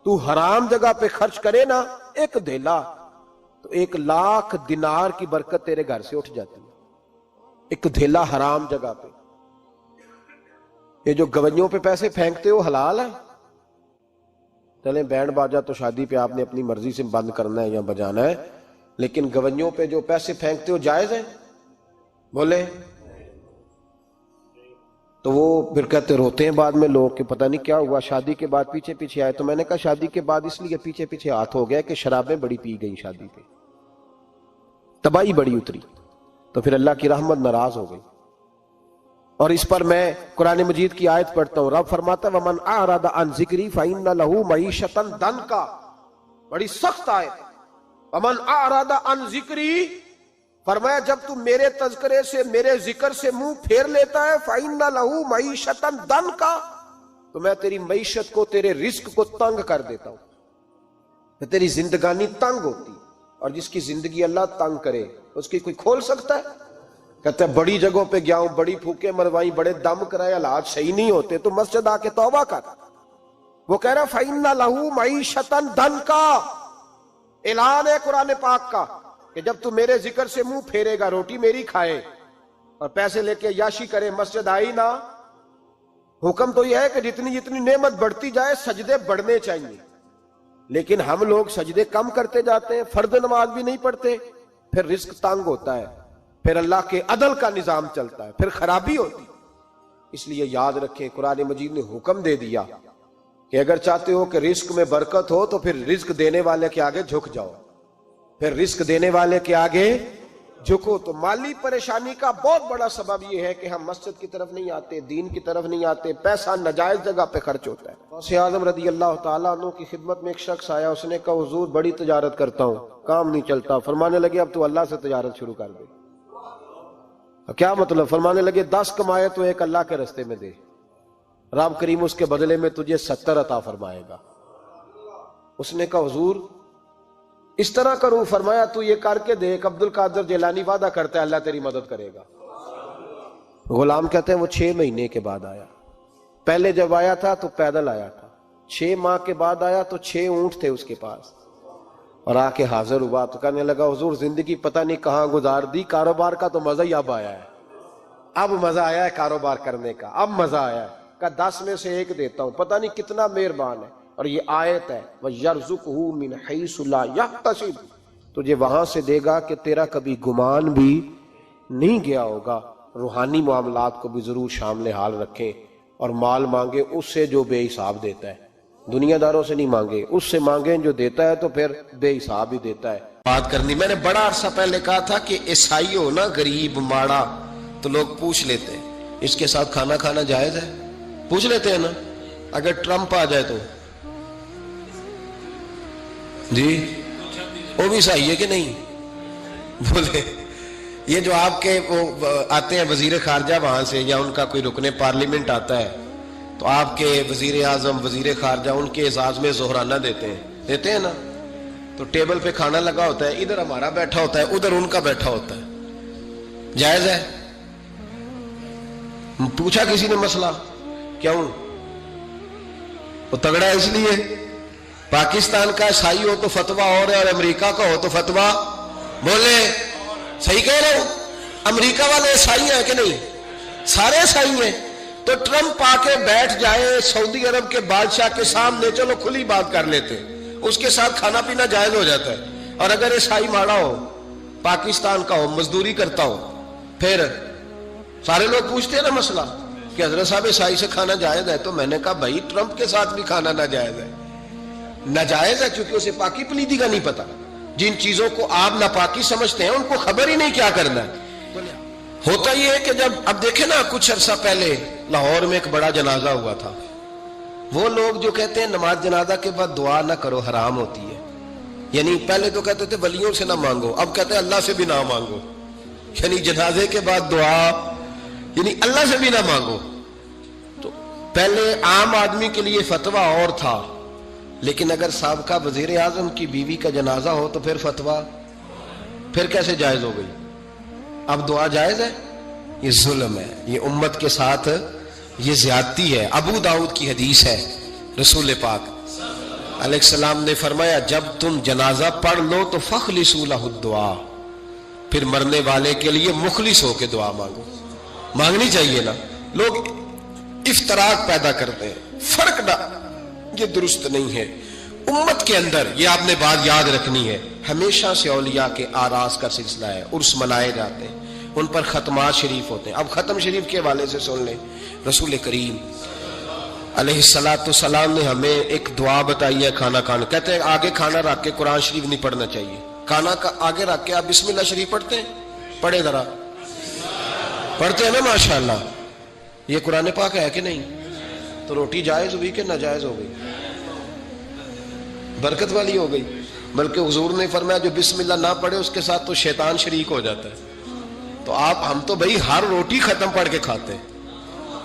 تو حرام جگہ پہ خرچ کرے نا، ایک دھیلا، تو 1,00,000 دینار کی برکت تیرے گھر سے اٹھ جاتی ہے، ایک دھیلا حرام جگہ پہ۔ یہ جو گویوں پہ پیسے پھینکتے ہو حلال ہے؟ چلیں بینڈ باجا تو شادی پہ آپ نے اپنی مرضی سے بند کرنا ہے یا بجانا ہے، لیکن گویوں پہ جو پیسے پھینکتے ہو جائز ہے؟ بولے تو وہ پھر کہتے روتے ہیں بعد میں لوگ کہ پتہ نہیں کیا ہوا، شادی کے بعد پیچھے پیچھے آئے۔ تو میں نے کہا شادی کے بعد اس لیے پیچھے پیچھے ہاتھ ہو گیا کہ شرابیں بڑی پی گئی، شادی پہ تباہی بڑی اتری، تو پھر اللہ کی رحمت ناراض ہو گئی۔ اور اس پر میں قرآن مجید کی آیت پڑھتا ہوں، رب فرماتا ہے وَمَنْ أَعْرَضَ عَنْ ذِكْرِي فَإِنَّ لَهُ مَعِيشَةً ضَنْكًا، بڑی سخت آیت ہے۔ وَمَنْ أَعْرَضَ عَنْ ذِكْرِي، فرمایا جب تو میرے تذکرے سے، میرے ذکر سے منہ پھیر لیتا ہے، فَإِنَّ لَهُ مَعِيشَةً ضَنْكًا، تو میں تیری معیشت کو، تیرے رزق کو تنگ کر دیتا ہوں، کہ تیری زندگانی تنگ ہوتی۔ اور جس کی زندگی اللہ تنگ کرے اس کی کوئی کھول سکتا ہے؟ کہتے ہیں بڑی جگہوں پہ گیا ہوں، بڑی پھوکے مروائی، بڑے دم کرائے، حالات صحیح نہیں ہوتے، تو مسجد آ کے توبہ کر۔ وہ کہہ رہا فَإِنَّ لَهُ مَعِيشَةً ضَنْكًا، اعلان ہے قرآن پاک کا کہ جب تو میرے ذکر سے منہ پھیرے گا، روٹی میری کھائے اور پیسے لے کے عیاشی کرے، مسجد آئی نہ۔ حکم تو یہ ہے کہ جتنی جتنی نعمت بڑھتی جائے سجدے بڑھنے چاہیے، لیکن ہم لوگ سجدے کم کرتے جاتے ہیں، فرض نماز بھی نہیں پڑھتے، پھر رزق تنگ ہوتا ہے، پھر اللہ کے عدل کا نظام چلتا ہے، پھر خرابی ہوتی۔ اس لیے یاد رکھیں قرآن مجید نے حکم دے دیا کہ اگر چاہتے ہو کہ رزق میں برکت ہو تو پھر رزق دینے والے کے آگے جھک جاؤ، پھر رزق دینے والے کے آگے جھکو۔ تو مالی پریشانی کا بہت بڑا سبب یہ ہے کہ ہم مسجد کی طرف نہیں آتے، دین کی طرف نہیں آتے، پیسہ ناجائز جگہ پہ خرچ ہوتا ہے۔ غوث اعظم رضی اللہ تعالیٰ عنہ کی خدمت میں ایک شخص آیا، اس نے کہا حضور بڑی تجارت کرتا ہوں، کام نہیں چلتا۔ فرمانے لگے اب تو اللہ سے تجارت شروع کر دے۔ کیا مطلب؟ فرمانے لگے 10 کمائے تو ایک اللہ کے رستے میں دے، رب کریم اس کے بدلے میں تجھے 70 عطا فرمائے گا۔ اس نے کہا حضور اس طرح کروں؟ فرمایا تو یہ کر کے دیکھ، عبد القادر جیلانی وعدہ کرتا ہے اللہ تیری مدد کرے گا۔ غلام کہتے ہیں وہ 6 مہینے کے بعد آیا، پہلے جب آیا تھا تو پیدل آیا تھا، 6 ماہ کے بعد آیا تو 6 اونٹ تھے اس کے پاس، اور آ کے حاضر ہوا تو کہنے لگا حضور زندگی پتہ نہیں کہاں گزار دی، کاروبار کا تو مزہ ہی اب آیا ہے، اب مزہ آیا ہے کاروبار کرنے کا، اب مزہ آیا ہے۔ کہ 10 میں سے 1 دیتا ہوں، پتہ نہیں کتنا مہربان ہے۔ اور یہ آیت ہے وَيَرْزُقْهُ مِنْ حَيْثُ لَا يَحْتَسِبُ، تجھے وہاں سے دے گا کہ تیرا کبھی گمان بھی نہیں گیا ہوگا۔ روحانی معاملات کو بھی ضرور شامل حال رکھیں، اور مال مانگے اس سے جو بے حساب دیتا ہے، دنیا داروں سے نہیں مانگے، اس سے مانگیں جو دیتا ہے تو پھر بے حساب ہی دیتا ہے۔ بات کرنی میں نے بڑا عرصہ پہلے کہا تھا کہ عیسائی ہو نا، غریب ماڑا، تو لوگ پوچھ لیتے ہیں اس کے ساتھ کھانا کھانا جائز ہے؟ پوچھ لیتے ہیں نا، اگر ٹرمپ آ جائے تو جی وہ بھی صحیح ہے کہ نہیں؟ بولے یہ جو آپ کے وہ آتے ہیں وزیر خارجہ وہاں سے، یا ان کا کوئی رکن پارلیمنٹ آتا ہے تو آپ کے وزیر اعظم، وزیر خارجہ ان کے اعزاز میں ظہرانہ دیتے ہیں نا، تو ٹیبل پہ کھانا لگا ہوتا ہے, ادھر ہمارا بیٹھا ہوتا ہے, ادھر ان کا بیٹھا ہوتا ہے, جائز ہے؟ پوچھا کسی نے مسئلہ, کیوں؟ وہ تگڑا ہے اس لیے. پاکستان کا عیسائی ہو تو فتویٰ اور ہے, اور امریکہ کا ہو تو فتویٰ, بولے صحیح کہہ رہا ہوں؟ امریکہ والے عیسائی ہیں کہ نہیں؟ سارے عیسائی ہیں. تو ٹرمپ آ کے بیٹھ جائے سعودی عرب کے بادشاہ کے سامنے, چلو کھلی بات کر لیتے, اس کے ساتھ کھانا پینا جائز ہو جاتا ہے. اور اگر عیسائی ماڑا ہو, پاکستان کا ہو, مزدوری کرتا ہو, پھر سارے لوگ پوچھتے ہیں نا مسئلہ کہ حضرت صاحب عیسائی سے کھانا جائز ہے. تو میں نے کہا بھائی ٹرمپ کے ساتھ بھی کھانا ناجائز ہے. ناجائز ہے کیونکہ اسے پاکی پلیدی کا نہیں پتا. جن چیزوں کو آپ ناپاکی سمجھتے ہیں ان کو خبر ہی نہیں کیا کرنا ہے. ہوتا یہ ہے کہ جب اب دیکھیں نا, کچھ عرصہ پہلے لاہور میں ایک بڑا جنازہ ہوا تھا. وہ لوگ جو کہتے ہیں نماز جنازہ کے بعد دعا نہ کرو, حرام ہوتی ہے. یعنی پہلے تو کہتے تھے ولیوں سے نہ مانگو, اب کہتے ہیں اللہ سے بھی نہ مانگو. یعنی جنازے کے بعد دعا یعنی اللہ سے بھی نہ مانگو. تو پہلے عام آدمی کے لیے فتویٰ اور تھا, لیکن اگر سابقہ وزیر اعظم کی بیوی کا جنازہ ہو تو پھر فتویٰ پھر کیسے جائز ہو گئی؟ اب دعا جائز ہے؟ یہ ظلم ہے, یہ امت کے ساتھ یہ زیادتی ہے. ابو داؤد کی حدیث ہے, رسول پاک علیہ السلام نے فرمایا جب تم جنازہ پڑھ لو تو فخلصوا لہ الدعاء, پھر مرنے والے کے لیے مخلص ہو کے دعا مانگو. مانگنی چاہیے نا. لوگ افتراق پیدا کرتے ہیں, فرق نہ, یہ درست نہیں ہے. امت کے اندر یہ آپ نے بات یاد رکھنی ہے, ہمیشہ سے اولیاء کے آراس کا سلسلہ ہے, عرس منائے جاتے ہیں, ان پر ختمات شریف ہوتے ہیں. اب ختم شریف کے حوالے سے سن لیں, رسول کریم علیہ السلام نے ہمیں ایک دعا بتائی ہے کھانا کھانا. کہتے ہیں آگے کھانا رکھ کے قرآن شریف نہیں پڑھنا چاہیے. کھانا کا آگے رکھ کے آپ بسم اللہ شریف پڑھتے ہیں؟ پڑھے ذرا, پڑھتے ہیں نا ماشاءاللہ. یہ قرآن پاک ہے کہ نہیں؟ تو روٹی جائز ہوئی کہ ناجائز ہو گئی؟ برکت والی ہو گئی. بلکہ حضور نے فرمایا جو بسم اللہ نہ پڑھے اس کے ساتھ تو شیطان شریک ہو جاتا ہے. تو ہم تو بھائی ہر روٹی ختم پڑھ کے کھاتے ہیں,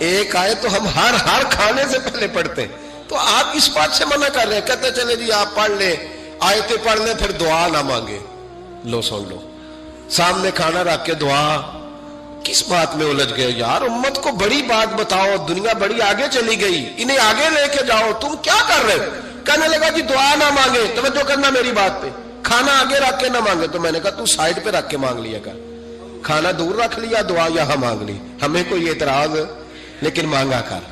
ایک آئے تو ہم ہر کھانے سے پہلے پڑھتے ہیں. تو آپ اس بات سے منع کر رہے ہیں, کہتے چلے جی آپ پڑھ لیں, آیتیں پڑھ لیں, پھر دعا نہ مانگے. لو سن لو, سامنے کھانا رکھ کے دعا, کس بات میں الجھ گئے یار؟ امت کو بڑی بات بتاؤ, دنیا بڑی آگے چلی گئی, انہیں آگے لے کے جاؤ, تم کیا کر رہے ہو؟ کہنے لگا جی دعا نہ مانگے, توجہ کرنا میری بات پہ, کھانا آگے رکھ کے نہ مانگے. تو میں نے کہا تو سائڈ پہ رکھ کے مانگ لیا کر, کھانا دور رکھ لیا, دعا یہاں مانگ لی. ہمیں کوئی اعتراض, لیکن مانگا کر,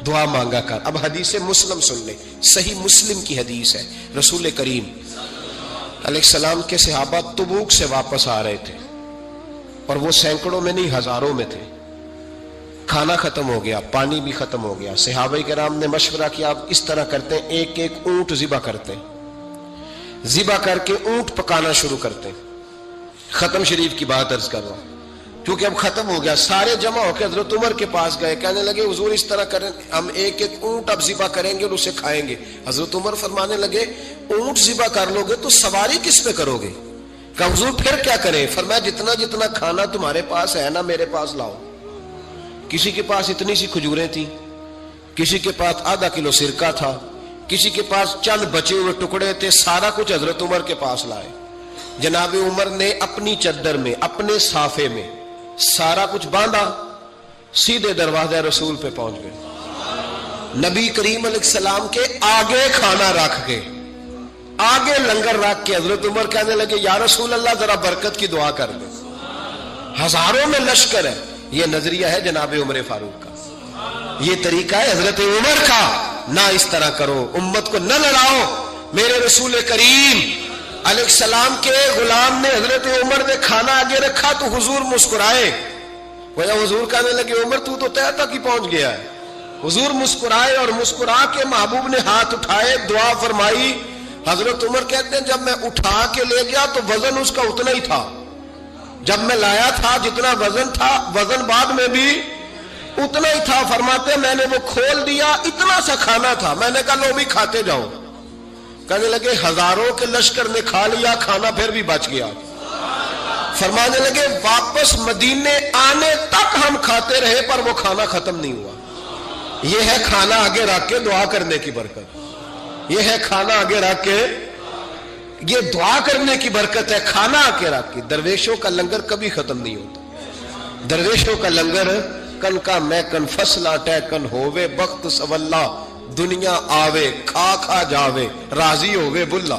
دعا مانگا کر. اب حدیث مسلم سن لیں, صحیح مسلم کی حدیث ہے. رسول کریم علیہ السلام کے صحابہ تبوک سے واپس آ رہے تھے, اور وہ سینکڑوں میں نہیں ہزاروں میں تھے. کھانا ختم ہو گیا, پانی بھی ختم ہو گیا. صحابہ کرام نے مشورہ کیا آپ اس طرح کرتے ہیں, ایک ایک اونٹ ذبح کرتے ہیں, ذبح کر کے اونٹ پکانا شروع کرتے ہیں. ختم شریف کی بات عرض کر رہا ہوں کیونکہ اب ختم ہو گیا. سارے جمع ہو کے حضرت عمر کے پاس گئے, کہنے لگے حضور اس طرح کریں, ہم ایک ایک اونٹ اب ذبح کریں گے اور اسے کھائیں گے. حضرت عمر فرمانے لگے اونٹ ذبح کر لو گے تو سواری کس پہ کرو گے؟ کہ حضور پھر کیا کریں؟ فرمایا جتنا جتنا کھانا تمہارے پاس ہے نا میرے پاس لاؤ. کسی کے پاس اتنی سی کھجوریں تھیں, کسی کے پاس آدھا کلو سرکہ تھا, کسی کے پاس چند بچے ہوئے ٹکڑے تھے, سارا کچھ حضرت عمر کے پاس لائے. جناب عمر نے اپنی چادر میں, اپنے صافے میں سارا کچھ باندھا, سیدھے دروازہ رسول پہ پہنچ گئے. نبی کریم علیہ السلام کے آگے کھانا رکھ کے, آگے لنگر رکھ کے حضرت عمر کہنے لگے یا رسول اللہ ذرا برکت کی دعا کر دیں. ہزاروں میں لشکر ہے. یہ نظریہ ہے جناب عمر فاروق کا, یہ طریقہ ہے حضرت عمر کا. نہ اس طرح کرو, امت کو نہ لڑاؤ. میرے رسول کریم علیہ السلام کے غلام نے, حضرت عمر نے کھانا آگے رکھا تو حضور مسکرائے. حضور کہنے لگے عمر تو طے تک ہی پہنچ گیا ہے. حضور مسکرائے اور مسکرا کے محبوب نے ہاتھ اٹھائے, دعا فرمائی. حضرت عمر کہتے ہیں جب میں اٹھا کے لے گیا تو وزن اس کا اتنا ہی تھا, جب میں لایا تھا جتنا وزن تھا وزن بعد میں بھی اتنا ہی تھا. فرماتے میں نے وہ کھول دیا, اتنا سا کھانا تھا. میں نے کہا لو بھی کھاتے جاؤ. کہنے لگے ہزاروں کے لشکر نے کھا لیا, کھانا پھر بھی بچ گیا. فرمانے لگے واپس مدینے آنے تک ہم کھاتے رہے پر وہ کھانا ختم نہیں ہوا. یہ ہے کھانا آگے رکھ کے دعا کرنے کی برکت, یہ ہے کھانا آگے رکھ کے. یہ دعا کرنے کی برکت ہے، کھانا آ کے رکھ کے۔ درویشوں کا لنگر کبھی ختم نہیں ہوتا، درویشوں کا لنگر کن کا میں کن فصلہ ٹے کن ہووے بخت سواللہ، دنیا آوے کھا کھا جاوے راضی ہووے بلا۔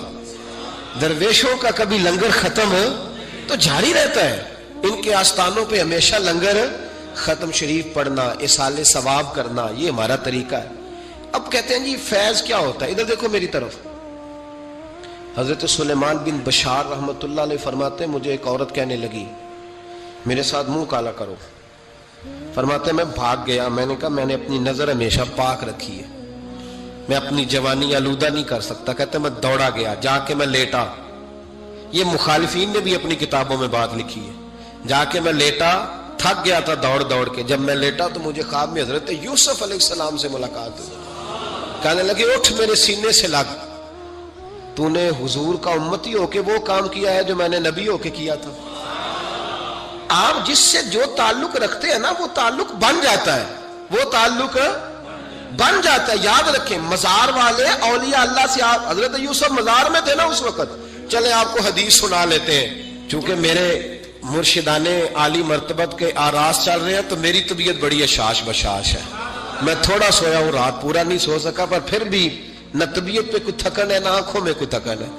درویشوں کا کبھی لنگر ختم تو جاری رہتا ہے، ان کے آستانوں پہ ہمیشہ لنگر ختم۔ شریف پڑھنا، اصالِ ثواب کرنا، یہ ہمارا طریقہ ہے۔ اب کہتے ہیں جی فیض کیا ہوتا ہے؟ ادھر دیکھو میری طرف۔ حضرت سلیمان بن بشار رحمت اللہ علیہ فرماتے ہیں مجھے ایک عورت کہنے لگی میرے ساتھ منہ کالا کرو، فرماتے ہیں میں بھاگ گیا، میں نے کہا میں نے اپنی نظر ہمیشہ پاک رکھی ہے، میں اپنی جوانی آلودہ نہیں کر سکتا۔ کہتے ہیں میں دوڑا گیا، جا کے میں لیٹا، یہ مخالفین نے بھی اپنی کتابوں میں بات لکھی ہے، جا کے میں لیٹا، تھک گیا تھا دوڑ دوڑ کے، جب میں لیٹا تو مجھے خواب میں حضرت یوسف علیہ السلام سے ملاقات ہوئی، کہنے لگے اٹھ میرے سینے سے لگ، تو نے حضور کا امتی ہو کے وہ کام کیا ہے جو میں نے نبی ہو کے کیا تھا۔ آپ جس سے جو تعلق رکھتے ہیں نا وہ تعلق بن جاتا ہے، وہ تعلق بن جاتا ہے۔ یاد رکھیں مزار والے اولیاء اللہ سے، آپ حضرت یوسف مزار میں تھے نا اس وقت۔ چلے آپ کو حدیث سنا لیتے ہیں، چونکہ میرے مرشدان عالی مرتبت کے آراز چل رہے ہیں تو میری طبیعت بڑی اشاش بشاش ہے، میں تھوڑا سویا ہوں، رات پورا نہیں سو سکا، پر پھر بھی نہ طبیعت پہ کوئی تھکن ہے نہ آنکھوں میں کوئی تھکن ہے۔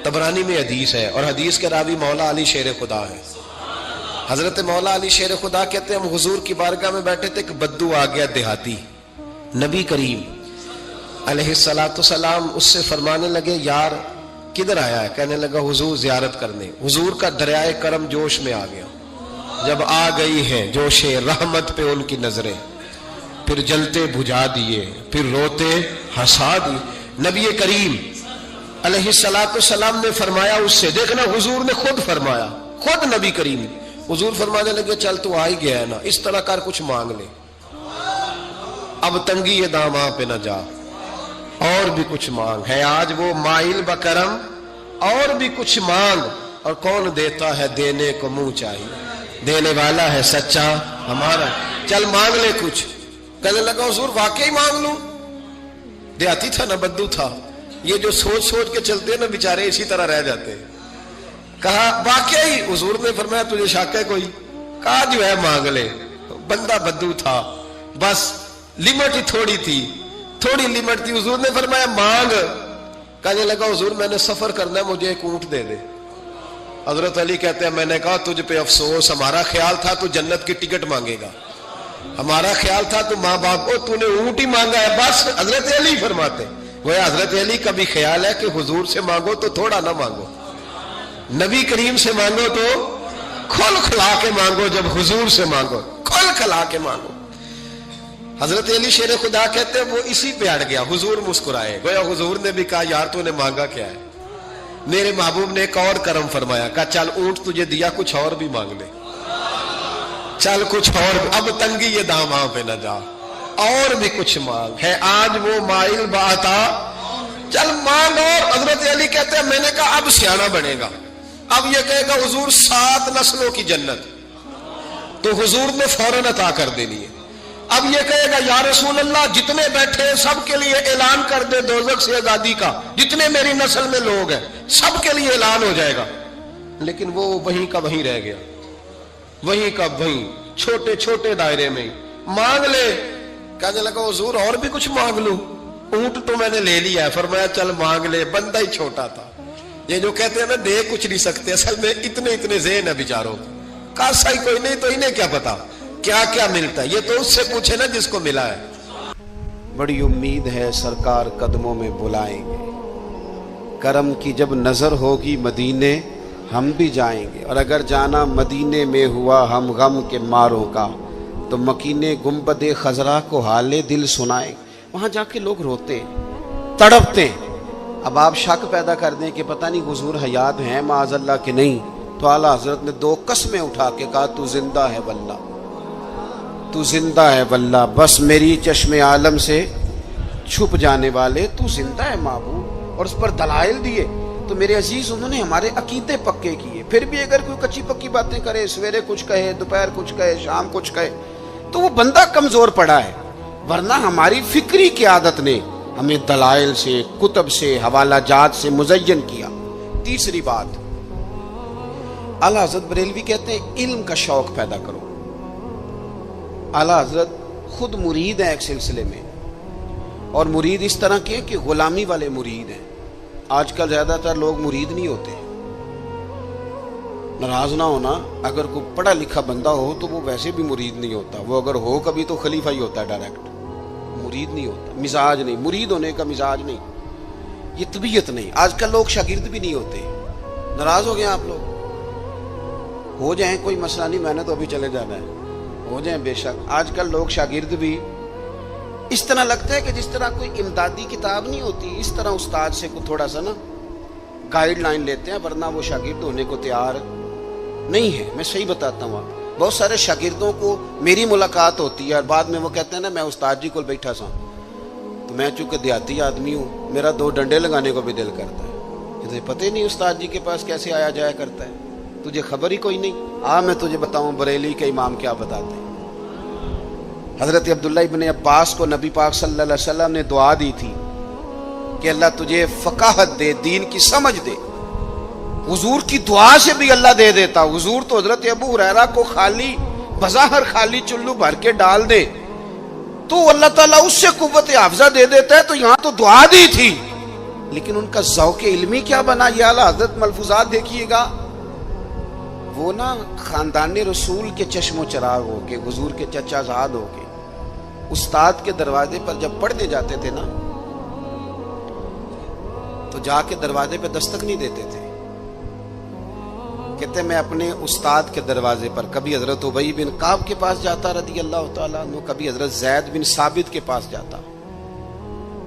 طبرانی میں حدیث ہے اور حدیث کے راوی مولا علی شیر خدا ہے۔ حضرت مولا علی شیر خدا کہتے ہیں ہم حضور کی بارگاہ میں بیٹھے تھے کہ بدو آ گیا دیہاتی، نبی کریم علیہ السلام اس سے فرمانے لگے یار کدھر آیا ہے؟ کہنے لگا حضور زیارت کرنے۔ حضور کا دریائے کرم جوش میں آ گیا، جب آ گئی ہے جوش رحمت پہ ان کی نظریں، پھر جلتے بجھا دیے، پھر روتے ہنسا دیے۔ نبی کریم علیہ السلام نے فرمایا اس سے، دیکھنا حضور نے خود فرمایا، خود نبی کریم حضور فرمانے لگے چل تو آ ہی گیا ہے نا، اس طرح کر کچھ مانگ لے، اب تنگی یہ داماں پہ نہ جا، اور بھی کچھ مانگ ہے آج وہ مائل بکرم، اور بھی کچھ مانگ، اور کون دیتا ہے دینے کو منہ چاہیے، دینے والا ہے سچا ہمارا، چل مانگ لے کچھ۔ کہنے لگا حضور واقعی مانگ لوں؟ دیہاتی تھا نا، بدو تھا، یہ جو سوچ سوچ کے چلتے ہیں نا بیچارے اسی طرح رہ جاتے ہیں۔ کہا واقعی؟ حضور نے فرمایا تجھے شک ہے کوئی؟ کہا جو ہے مانگ لے۔ بندہ بدو تھا، بس لمٹ ہی تھوڑی تھی، تھوڑی لمٹ تھی۔ حضور نے فرمایا مانگ۔ کہنے لگا حضور میں نے سفر کرنا ہے، مجھے ایک اونٹ دے دے۔ حضرت علی کہتے ہیں میں نے کہا تجھ پہ افسوس، ہمارا خیال تھا تو جنت کی ٹکٹ مانگے گا، ہمارا خیال تھا تو ماں باپ کو، تو نے اونٹ ہی مانگا ہے بس۔ حضرت علی فرماتے وہ حضرت علی کا بھی خیال ہے کہ حضور سے مانگو تو تھوڑا نہ مانگو، نبی کریم سے مانگو تو کھل کھلا کے مانگو، جب حضور سے مانگو کھل کھلا کے مانگو۔ حضرت علی شیر خدا کہتے ہیں وہ اسی پہ اڑ گیا، حضور مسکرائے، گویا حضور نے بھی کہا یار تو نے مانگا کیا ہے؟ میرے محبوب نے ایک اور کرم فرمایا، کہا چل اونٹ تجھے دیا، کچھ اور بھی مانگ لے، چل کچھ اور، اب تنگی یہ داماں پہ نہ جا، اور بھی کچھ مانگ ہے آج وہ مائل باتا، چل مانگ۔ اور حضرت علی کہتے ہیں میں نے کہا اب سیانا بنے گا، اب یہ کہے گا حضور 7 نسلوں کی جنت، تو حضور نے فوراً عطا کر دینی ہے۔ اب یہ کہے گا یا رسول اللہ جتنے بیٹھے سب کے لیے اعلان کر دے دوزخ سے آزادی کا، جتنے میری نسل میں لوگ ہیں سب کے لیے اعلان ہو جائے گا، لیکن وہ وہیں کا وہیں رہ گیا، وہیں کا وہیں، چھوٹے چھوٹے دائرے میں مانگ لے۔ کہنے لگا حضور اور بھی کچھ مانگ لوں؟ اونٹ تو میں نے لے لیا ہے۔ فرمایا چل مانگ لے، بندہ ہی چھوٹا تھا۔ یہ جو کہتے ہیں نا دے کچھ نہیں سکتے، اصل میں اتنے ذہن ہے بیچاروں کو، کاسا ہی کوئی نہیں تو انہیں کیا پتا کیا کیا ملتا ہے، یہ تو اس سے پوچھے نا جس کو ملا ہے۔ بڑی امید ہے سرکار قدموں میں بلائیں گے، کرم کی جب نظر ہوگی مدینے ہم بھی جائیں گے، اور اگر جانا مدینے میں ہوا ہم غم کے ماروں کا تو مکینے گنبد خضرا کو حال دل سنائیں۔ وہاں جا کے لوگ روتے تڑپتے۔ اب آپ شک پیدا کر دیں کہ پتہ نہیں حضور حیات ہیں معاذ اللہ کہ نہیں، تو اعلیٰ حضرت نے 2 قسمیں اٹھا کے کہا تو زندہ ہے واللہ، تو زندہ ہے واللہ، بس میری چشم عالم سے چھپ جانے والے تو زندہ ہے معبود، اور اس پر دلائل دیے۔ تو میرے عزیز انہوں نے ہمارے عقیدے پکے کیے۔ پھر بھی اگر کوئی کچی پکی باتیں کرے، سویرے کچھ کہے، دوپہر کچھ کہے، شام کچھ کہے، تو وہ بندہ کمزور پڑا ہے، ورنہ ہماری فکری قیادت نے ہمیں دلائل سے، کتب سے، حوالہ جات سے مزین کیا تیسری بات، اعلیٰ حضرت بریلوی کہتے ہیں علم کا شوق پیدا کرو. اعلیٰ حضرت خود مرید ہیں ایک سلسلے میں، اور مرید اس طرح کے کہ غلامی والے مرید ہیں. آج کل زیادہ تر لوگ مرید نہیں ہوتے. ناراض نہ ہونا، اگر کوئی پڑھا لکھا بندہ ہو تو وہ ویسے بھی مرید نہیں ہوتا. وہ اگر ہو کبھی تو خلیفہ ہی ہوتا ہے ڈائریکٹ، مرید نہیں ہوتا. مزاج نہیں، مرید ہونے کا مزاج نہیں، یہ طبیعت نہیں. آج کل لوگ شاگرد بھی نہیں ہوتے. ناراض ہو گئے آپ لوگ؟ ہو جائیں، کوئی مسئلہ نہیں، میں نے تو ابھی چلے جانا ہے. ہو جائیں بے شک. آج کل لوگ شاگرد بھی اس طرح لگتا ہے کہ جس طرح کوئی امدادی کتاب نہیں ہوتی، اس طرح استاد سے کوئی تھوڑا سا نا گائیڈ لائن لیتے ہیں، ورنہ وہ شاگرد ہونے کو تیار نہیں ہے. میں صحیح بتاتا ہوں. آپ بہت سارے شاگردوں کو میری ملاقات ہوتی ہے اور بعد میں وہ کہتے ہیں نا میں استاد جی کو بیٹھا سا، تو میں چونکہ دیہاتی آدمی ہوں، میرا 2 ڈنڈے لگانے کو بھی دل کرتا ہے. تجھے پتہ ہی نہیں استاد جی کے پاس کیسے آیا جایا کرتا ہے، تجھے خبر ہی کوئی نہیں. میں تجھے بتاؤں بریلی کے امام کیا بتاتے ہیں. حضرت عبداللہ ابن عباس کو نبی پاک صلی اللہ علیہ وسلم نے دعا دی تھی کہ اللہ تجھے فقاہت دے، دین کی سمجھ دے. حضور کی دعا سے بھی اللہ دے دیتا. حضور تو حضرت ابو ہریرہ کو خالی بظاہر خالی چلو بھر کے ڈال دے تو اللہ تعالیٰ اس سے قوت حافظہ دے دیتا ہے. تو یہاں تو دعا دی تھی، لیکن ان کا ذوق علمی کیا بنا. یہ اعلیٰ حضرت ملفوظات دیکھیے گا. وہ نا خاندان رسول کے چشم و چراغ ہو کے، حضور کے چچا زاد ہو کے، استاد کے دروازے پر جب پڑھنے جاتے تھے نا تو جا کے دروازے پہ دستک نہیں دیتے تھے. کہتے میں اپنے استاد کے دروازے پر کبھی حضرت ابی بن کعب کے پاس جاتا رضی اللہ تعالیٰ عنہ، کبھی حضرت زید بن ثابت کے پاس جاتا.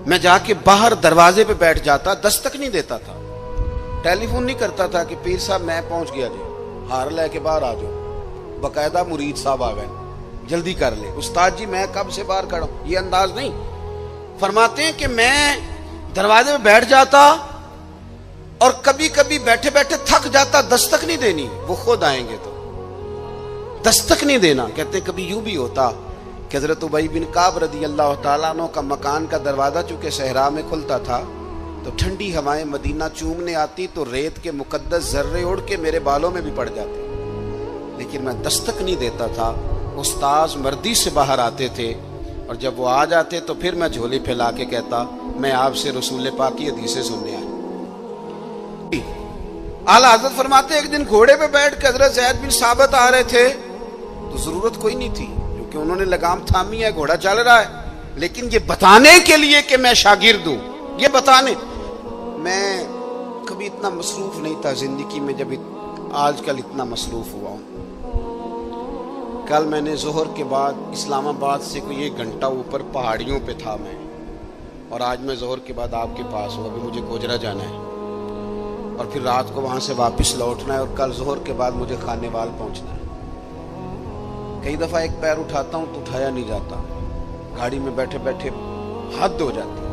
میں جا کے باہر دروازے پہ بیٹھ جاتا، دستک نہیں دیتا تھا. ٹیلی فون نہیں کرتا تھا کہ پیر صاحب میں پہنچ گیا جی، ہار لے کے باہر آ جاؤ. باقاعدہ مرید صاحب آ گئے، جلدی کر لے. استاد جی میں کب سے باہر کھڑا ہوں، یہ انداز نہیں. فرماتے ہیں کہ میں دروازے پہ بیٹھ جاتا اور کبھی کبھی بیٹھے بیٹھے تھک جاتا، دستک نہیں دینی، وہ خود آئیں گے تو دستک نہیں دینا. کہتے ہیں کبھی یوں بھی ہوتا کہ حضرت ابی بن کعب رضی اللہ تعالیٰ عنہ کا مکان کا دروازہ چونکہ صحرا میں کھلتا تھا تو ٹھنڈی ہوائیں مدینہ چومنے آتی تو ریت کے مقدس ذرے اڑ کے میرے بالوں میں بھی پڑ جاتے، لیکن میں دستک نہیں دیتا تھا. استاذ مردی سے باہر آتے تھے اور جب وہ آ جاتے تو پھر میں جھولی پھیلا کے کہتا میں آپ سے رسول پاک کی حدیثیں سننے آیا. اعلیٰ حضرت فرماتے ایک دن گھوڑے پہ بیٹھ کے حضرت زید بن ثابت آ رہے تھے تو ضرورت کوئی نہیں تھی کیونکہ انہوں نے لگام تھامی ہے، گھوڑا چل رہا ہے، لیکن یہ بتانے کے لیے کہ میں شاگرد ہوں، یہ بتانے. میں کبھی اتنا مصروف نہیں تھا زندگی میں جب آج کل اتنا مصروف ہوا ہوں. کل میں نے ظہر کے بعد اسلام آباد سے کوئی 1 گھنٹہ اوپر پہاڑیوں پہ تھا میں، اور آج میں ظہر کے بعد آپ کے پاس ہوں. ابھی مجھے گوجرا جانا ہے اور پھر رات کو وہاں سے واپس لوٹنا ہے اور کل ظہر کے بعد مجھے خانے وال پہنچنا ہے. کئی دفعہ ایک پیر اٹھاتا ہوں تو اٹھایا نہیں جاتا، گاڑی میں بیٹھے بیٹھے حد ہو جاتی ہے.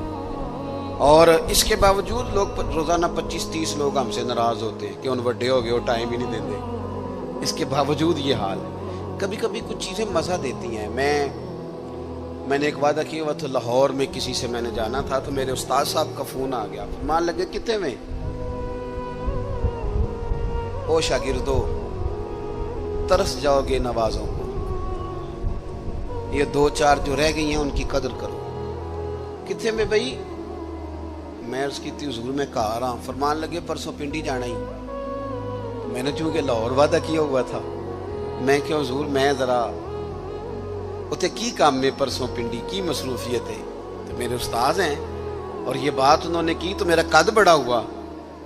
اور اس کے باوجود لوگ روزانہ 25-30 لوگ ہم سے ناراض ہوتے ہیں کہ ان بڑے ہو گئے وہ ٹائم ہی نہیں دیتے. اس کے باوجود یہ حال ہے. کبھی کبھی کچھ چیزیں مزہ دیتی ہیں. میں نے ایک وعدہ کیا ہوا تھا، لاہور میں کسی سے میں نے جانا تھا تو میرے استاد صاحب کا فون آ گیا. مان لگے کتنے میں او شاگردو ترس جاؤ گے نوازوں کو، یہ 2-4 جو رہ گئی ہیں ان کی قدر کرو. کتنے میں بھائی؟ میں عرض کی تھی حضور میں کہا رہا ہوں. فرمان لگے پرسوں پنڈی جانا ہی. میں نے چونکہ لاہور وعدہ کیا ہوا تھا، میں کہ حضور میں ذرا اتنے کی کام میں پرسوں پنڈی کی مصروفیت ہے. تو میرے استاذ ہیں اور یہ بات انہوں نے کی تو میرا قد بڑا ہوا.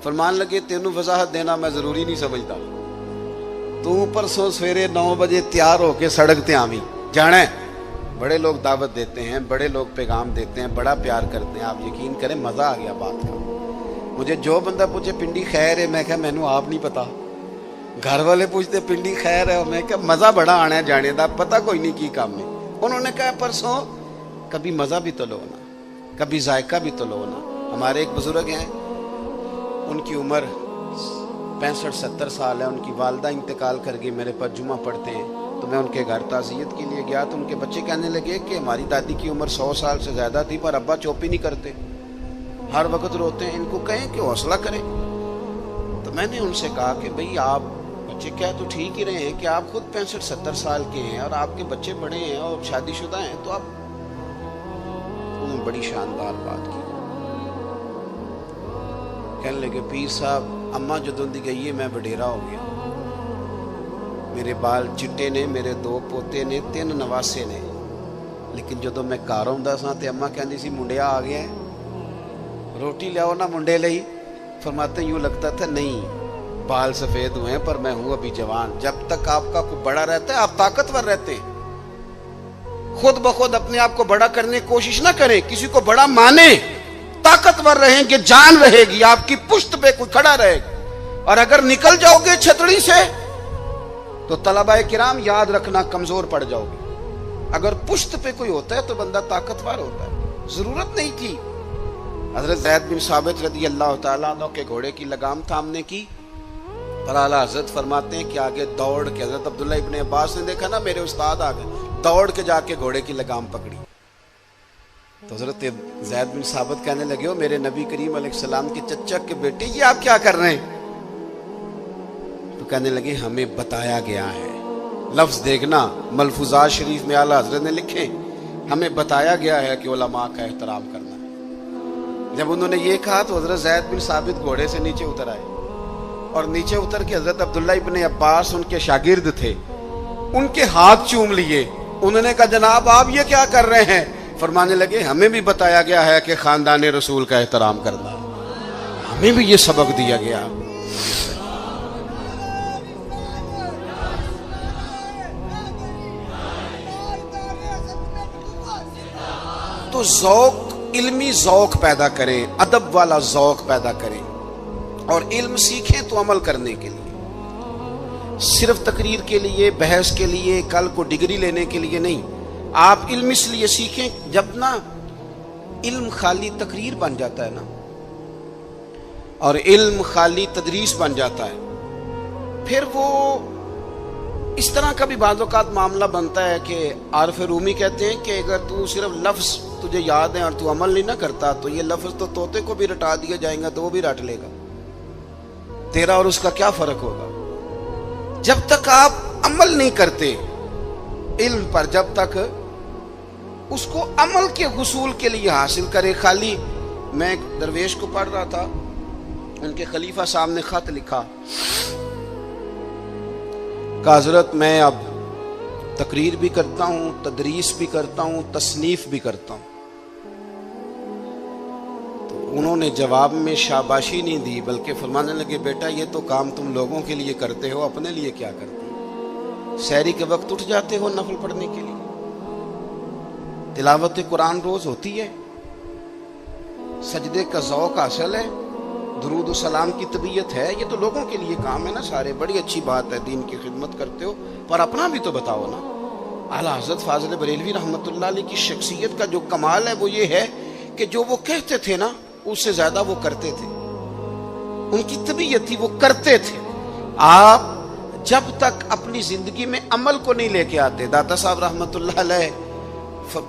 فرمان لگے تینوں وضاحت دینا میں ضروری نہیں سمجھتا، تو پرسوں سویرے 9 بجے تیار ہو کے سڑک تے آویں جانا ہے. بڑے لوگ دعوت دیتے ہیں، بڑے لوگ پیغام دیتے ہیں، بڑا پیار کرتے ہیں. آپ یقین کریں مزہ آ گیا بات کا. مجھے جو بندہ پوچھے پنڈی خیر ہے، میں کہا مینوں آپ نہیں پتا. گھر والے پوچھتے پنڈی خیر ہے، میں کہا مزہ بڑا آنا ہے جانے دا، پتہ کوئی نہیں کی کام میں. انہوں نے کہا پرسوں کبھی مزہ بھی تو لو نا، کبھی ذائقہ بھی تو لو نا. ہمارے ایک بزرگ ہیں، ان کی عمر 65-70 سال ہے. ان کی والدہ انتقال کر گئی. میرے پاس جمعہ پڑھتے ہیں تو میں ان کے گھر تعزیت کے لیے گیا تو ان کے بچے کہنے لگے کہ ہماری دادی کی عمر 100 سال سے زیادہ تھی پر ابا چوپ ہی نہیں کرتے، ہر وقت روتے ہیں. ان کو کہیں کہ حوصلہ کریں. تو میں نے ان سے کہا کہ بھئی آپ بچے کیا تو ٹھیک ہی رہے ہیں کہ آپ خود 65-70 سال کے ہیں اور آپ کے بچے بڑے ہیں اور شادی شدہ ہیں، تو آپ، انہوں نے بڑی شاندار بات کی. کہنے لگے پیر صاحب اماں جدوں دی گئی ہے میں وڈیرا ہو گیا، میرے بال چٹے نے، میرے 2 پوتے نے، 3 نواسے نے، لیکن جدوں میں گھر آਉਂਦਾ سا تے اماں کہندی سی منڈیا آ گیا ہے، روٹی لیاؤ نا منڈے لئی. فرماتے یوں لگتا تھا نہیں بال سفید ہوئے ہیں پر میں ہوں ابھی جوان. جب تک آپ کا کوئی بڑا رہتا ہے آپ طاقتور رہتے ہیں. خود بخود اپنے آپ کو بڑا کرنے کی کوشش نہ کریں، کسی کو بڑا مانے، طاقتور رہیں گے، جان رہے گی، آپ کی پشت پہ کوئی کھڑا رہے گا. اور اگر نکل جاؤ گے چھتڑی سے تو طلبہ کرام یاد رکھنا کمزور پڑ جاؤ گے. اگر پشت پہ کوئی ہوتا ہے تو بندہ طاقتور ہوتا ہے. ضرورت نہیں تھی حضرت زید بن ثابت رضی اللہ تعالیٰ عنہ کے گھوڑے کی لگام تھامنے کی، پر اعلیٰ حضرت فرماتے ہیں کہ آگے دوڑ کے، حضرت عبداللہ ابن عباس نے دیکھا نا میرے استاد آگے، دوڑ کے جا کے گھوڑے کی لگام پکڑی. تو حضرت زید بن ثابت کہنے لگے ہو میرے نبی کریم علیہ السلام کے چچا کے بیٹے یہ آپ کیا کر رہے ہیں؟ تو کہنے لگے ہمیں بتایا گیا ہے. لفظ دیکھنا ملفوظات شریف میں اعلیٰ حضرت نے لکھے، ہمیں بتایا گیا ہے کہ علماء کا احترام کرنا. جب انہوں نے یہ کہا تو حضرت زید بن ثابت گھوڑے سے نیچے اتر آئے، اور نیچے اتر کے حضرت عبداللہ ابن عباس ان کے شاگرد تھے، ان کے ہاتھ چوم لیے. انہوں نے کہا جناب آپ یہ کیا کر رہے ہیں؟ فرمانے لگے ہمیں بھی بتایا گیا ہے کہ خاندان رسول کا احترام کرنا، ہمیں بھی یہ سبق دیا گیا. تو ذوق، علمی ذوق پیدا کریں، ادب والا ذوق پیدا کریں، اور علم سیکھیں تو عمل کرنے کے لیے، صرف تقریر کے لیے، بحث کے لیے، کل کو ڈگری لینے کے لیے نہیں. آپ علم اس لیے سیکھیں، جب نا علم خالی تقریر بن جاتا ہے نا، اور علم خالی تدریس بن جاتا ہے، پھر وہ اس طرح کا بھی بعض اوقات معاملہ بنتا ہے کہ عارف رومی کہتے ہیں کہ اگر تو صرف لفظ تجھے یاد ہے اور تو عمل نہیں نہ کرتا تو یہ لفظ تو طوطے کو بھی رٹا دیا جائیں گا تو وہ بھی رٹ لے گا، تیرا اور اس کا کیا فرق ہوگا؟ جب تک آپ عمل نہیں کرتے علم پر، جب تک اس کو عمل کے حصول کے لیے حاصل کرے. خالی میں ایک درویش کو پڑھ رہا تھا، ان کے خلیفہ صاحب نے خط لکھا کہ حضرت میں اب تقریر بھی کرتا ہوں، تدریس بھی کرتا ہوں، تصنیف بھی کرتا ہوں. تو انہوں نے جواب میں شاباشی نہیں دی بلکہ فرمانے لگے بیٹا یہ تو کام تم لوگوں کے لیے کرتے ہو، اپنے لیے کیا کرتے ہو؟ سحری کے وقت اٹھ جاتے ہو نفل پڑھنے کے لیے، تلاوت قرآن روز ہوتی ہے، سجدے کا ذوق حاصل ہے، درود و سلام کی طبیعت ہے، یہ تو لوگوں کے لیے کام ہے نا سارے. بڑی اچھی بات ہے، دین کی خدمت کرتے ہو، پر اپنا بھی تو بتاؤ نا. اعلیٰ حضرت فاضل بریلوی رحمۃ اللہ علیہ کی شخصیت کا جو کمال ہے وہ یہ ہے کہ جو وہ کہتے تھے نا اس سے زیادہ وہ کرتے تھے. ان کی طبیعت تھی، وہ کرتے تھے. آپ جب تک اپنی زندگی میں عمل کو نہیں لے کے آتے، داتا صاحب رحمۃ اللہ علیہ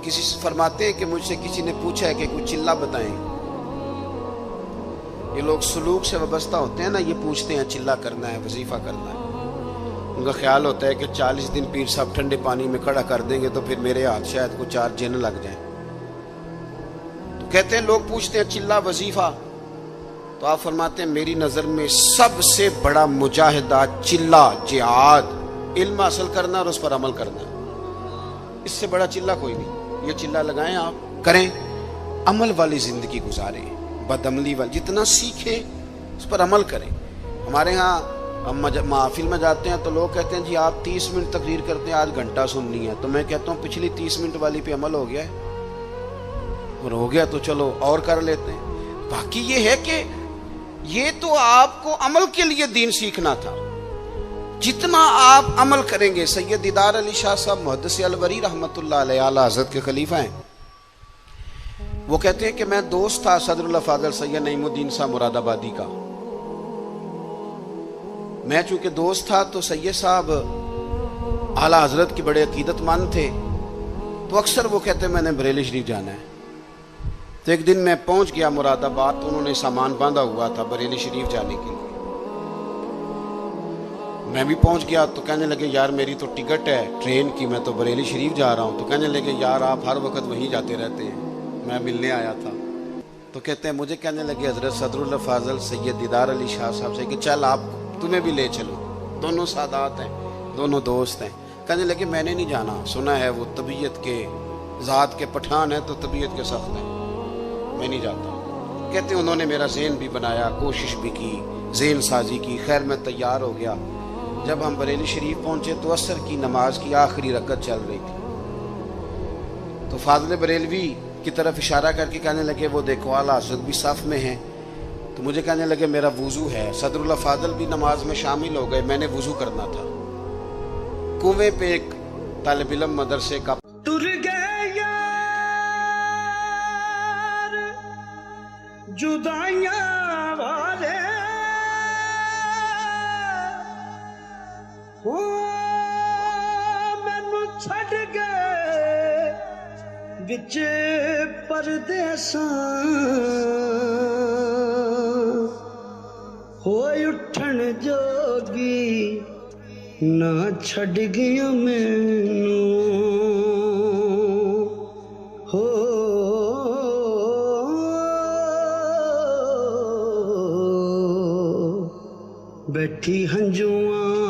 کسی سے فرماتے ہیں کہ مجھ سے کسی نے پوچھا ہے کہ کوئی چلہ بتائیں. یہ لوگ سلوک سے وابستہ ہوتے ہیں نا، یہ پوچھتے ہیں چلہ کرنا ہے، وظیفہ کرنا ہے. ان کا خیال ہوتا ہے کہ 40 دن پیر صاحب ٹھنڈے پانی میں کھڑا کر دیں گے تو پھر میرے ہاتھ شاید کو 4 جن لگ جائیں. تو کہتے ہیں لوگ پوچھتے ہیں چلہ وظیفہ، تو آپ فرماتے ہیں میری نظر میں سب سے بڑا مجاہدہ چلہ جہاد علم حاصل کرنا اور اس پر عمل کرنا، اس سے بڑا چلہ کوئی نہیں. یہ چلہ لگائیں، آپ کریں، عمل والی زندگی گزاریں، بدعملی والی، جتنا سیکھیں اس پر عمل کریں. ہمارے ہاں ہم محافل میں جاتے ہیں تو لوگ کہتے ہیں جی آپ 30 منٹ تقریر کرتے ہیں، 1 گھنٹہ سننی ہے. تو میں کہتا ہوں پچھلی 30 منٹ والی پہ عمل ہو گیا ہے، اور ہو گیا تو چلو اور کر لیتے ہیں. باقی یہ ہے کہ یہ تو آپ کو عمل کے لیے دین سیکھنا تھا. جتنا آپ عمل کریں گے. سید دیدار علی شاہ صاحب محدث الوری رحمۃ اللہ علیہ اعلیٰ حضرت کے خلیفہ ہیں، وہ کہتے ہیں کہ میں دوست تھا صدر اللہ فاضل سید نعیم الدین صاحب مراد آبادی کا. میں چونکہ دوست تھا تو سید صاحب اعلیٰ حضرت کے بڑے عقیدت مند تھے، تو اکثر وہ کہتے میں نے بریلی شریف جانا ہے. تو ایک دن میں پہنچ گیا مراد آباد، تو انہوں نے سامان باندھا ہوا تھا بریلی شریف جانے کے لیے. میں بھی پہنچ گیا تو کہنے لگے یار میری تو ٹکٹ ہے ٹرین کی, میں تو بریلی شریف جا رہا ہوں. تو کہنے لگے یار آپ ہر وقت وہیں جاتے رہتے ہیں, میں ملنے آیا تھا. تو کہتے ہیں مجھے کہنے لگے حضرت صدر اللہ فاضل سید دیدار علی شاہ صاحب سے کہ چل آپ تمہیں بھی لے چلو, دونوں سادات ہیں, دونوں دوست ہیں. کہنے لگے میں نے نہیں جانا, سنا ہے وہ طبیعت کے ذات کے پٹھان ہے تو طبیعت کے سخت ہیں, میں نہیں جاتا. کہتے ہیں انہوں نے میرا ذہن بھی بنایا, کوشش بھی کی, ذہن سازی کی, خیر میں تیار ہو گیا. جب ہم بریلی شریف پہنچے تو عصر کی نماز کی آخری رکعت چل رہی تھی. تو فاضل بریلوی کی طرف اشارہ کر کے کہنے لگے وہ دیکھو اعلیٰ حضرت بھی صف میں ہیں. تو مجھے کہنے لگے میرا وضو ہے. صدر اللہ فاضل بھی نماز میں شامل ہو گئے, میں نے وضو کرنا تھا. کنویں پہ ایک طالب علم مدرسے کا تر گئے یار جدائیاں والے مینو چھڈ گئے وچ پردیساں ہوئے اٹھن جوگی نہ چھڈ گیا مینوں ہو بیٹھی ہنجواں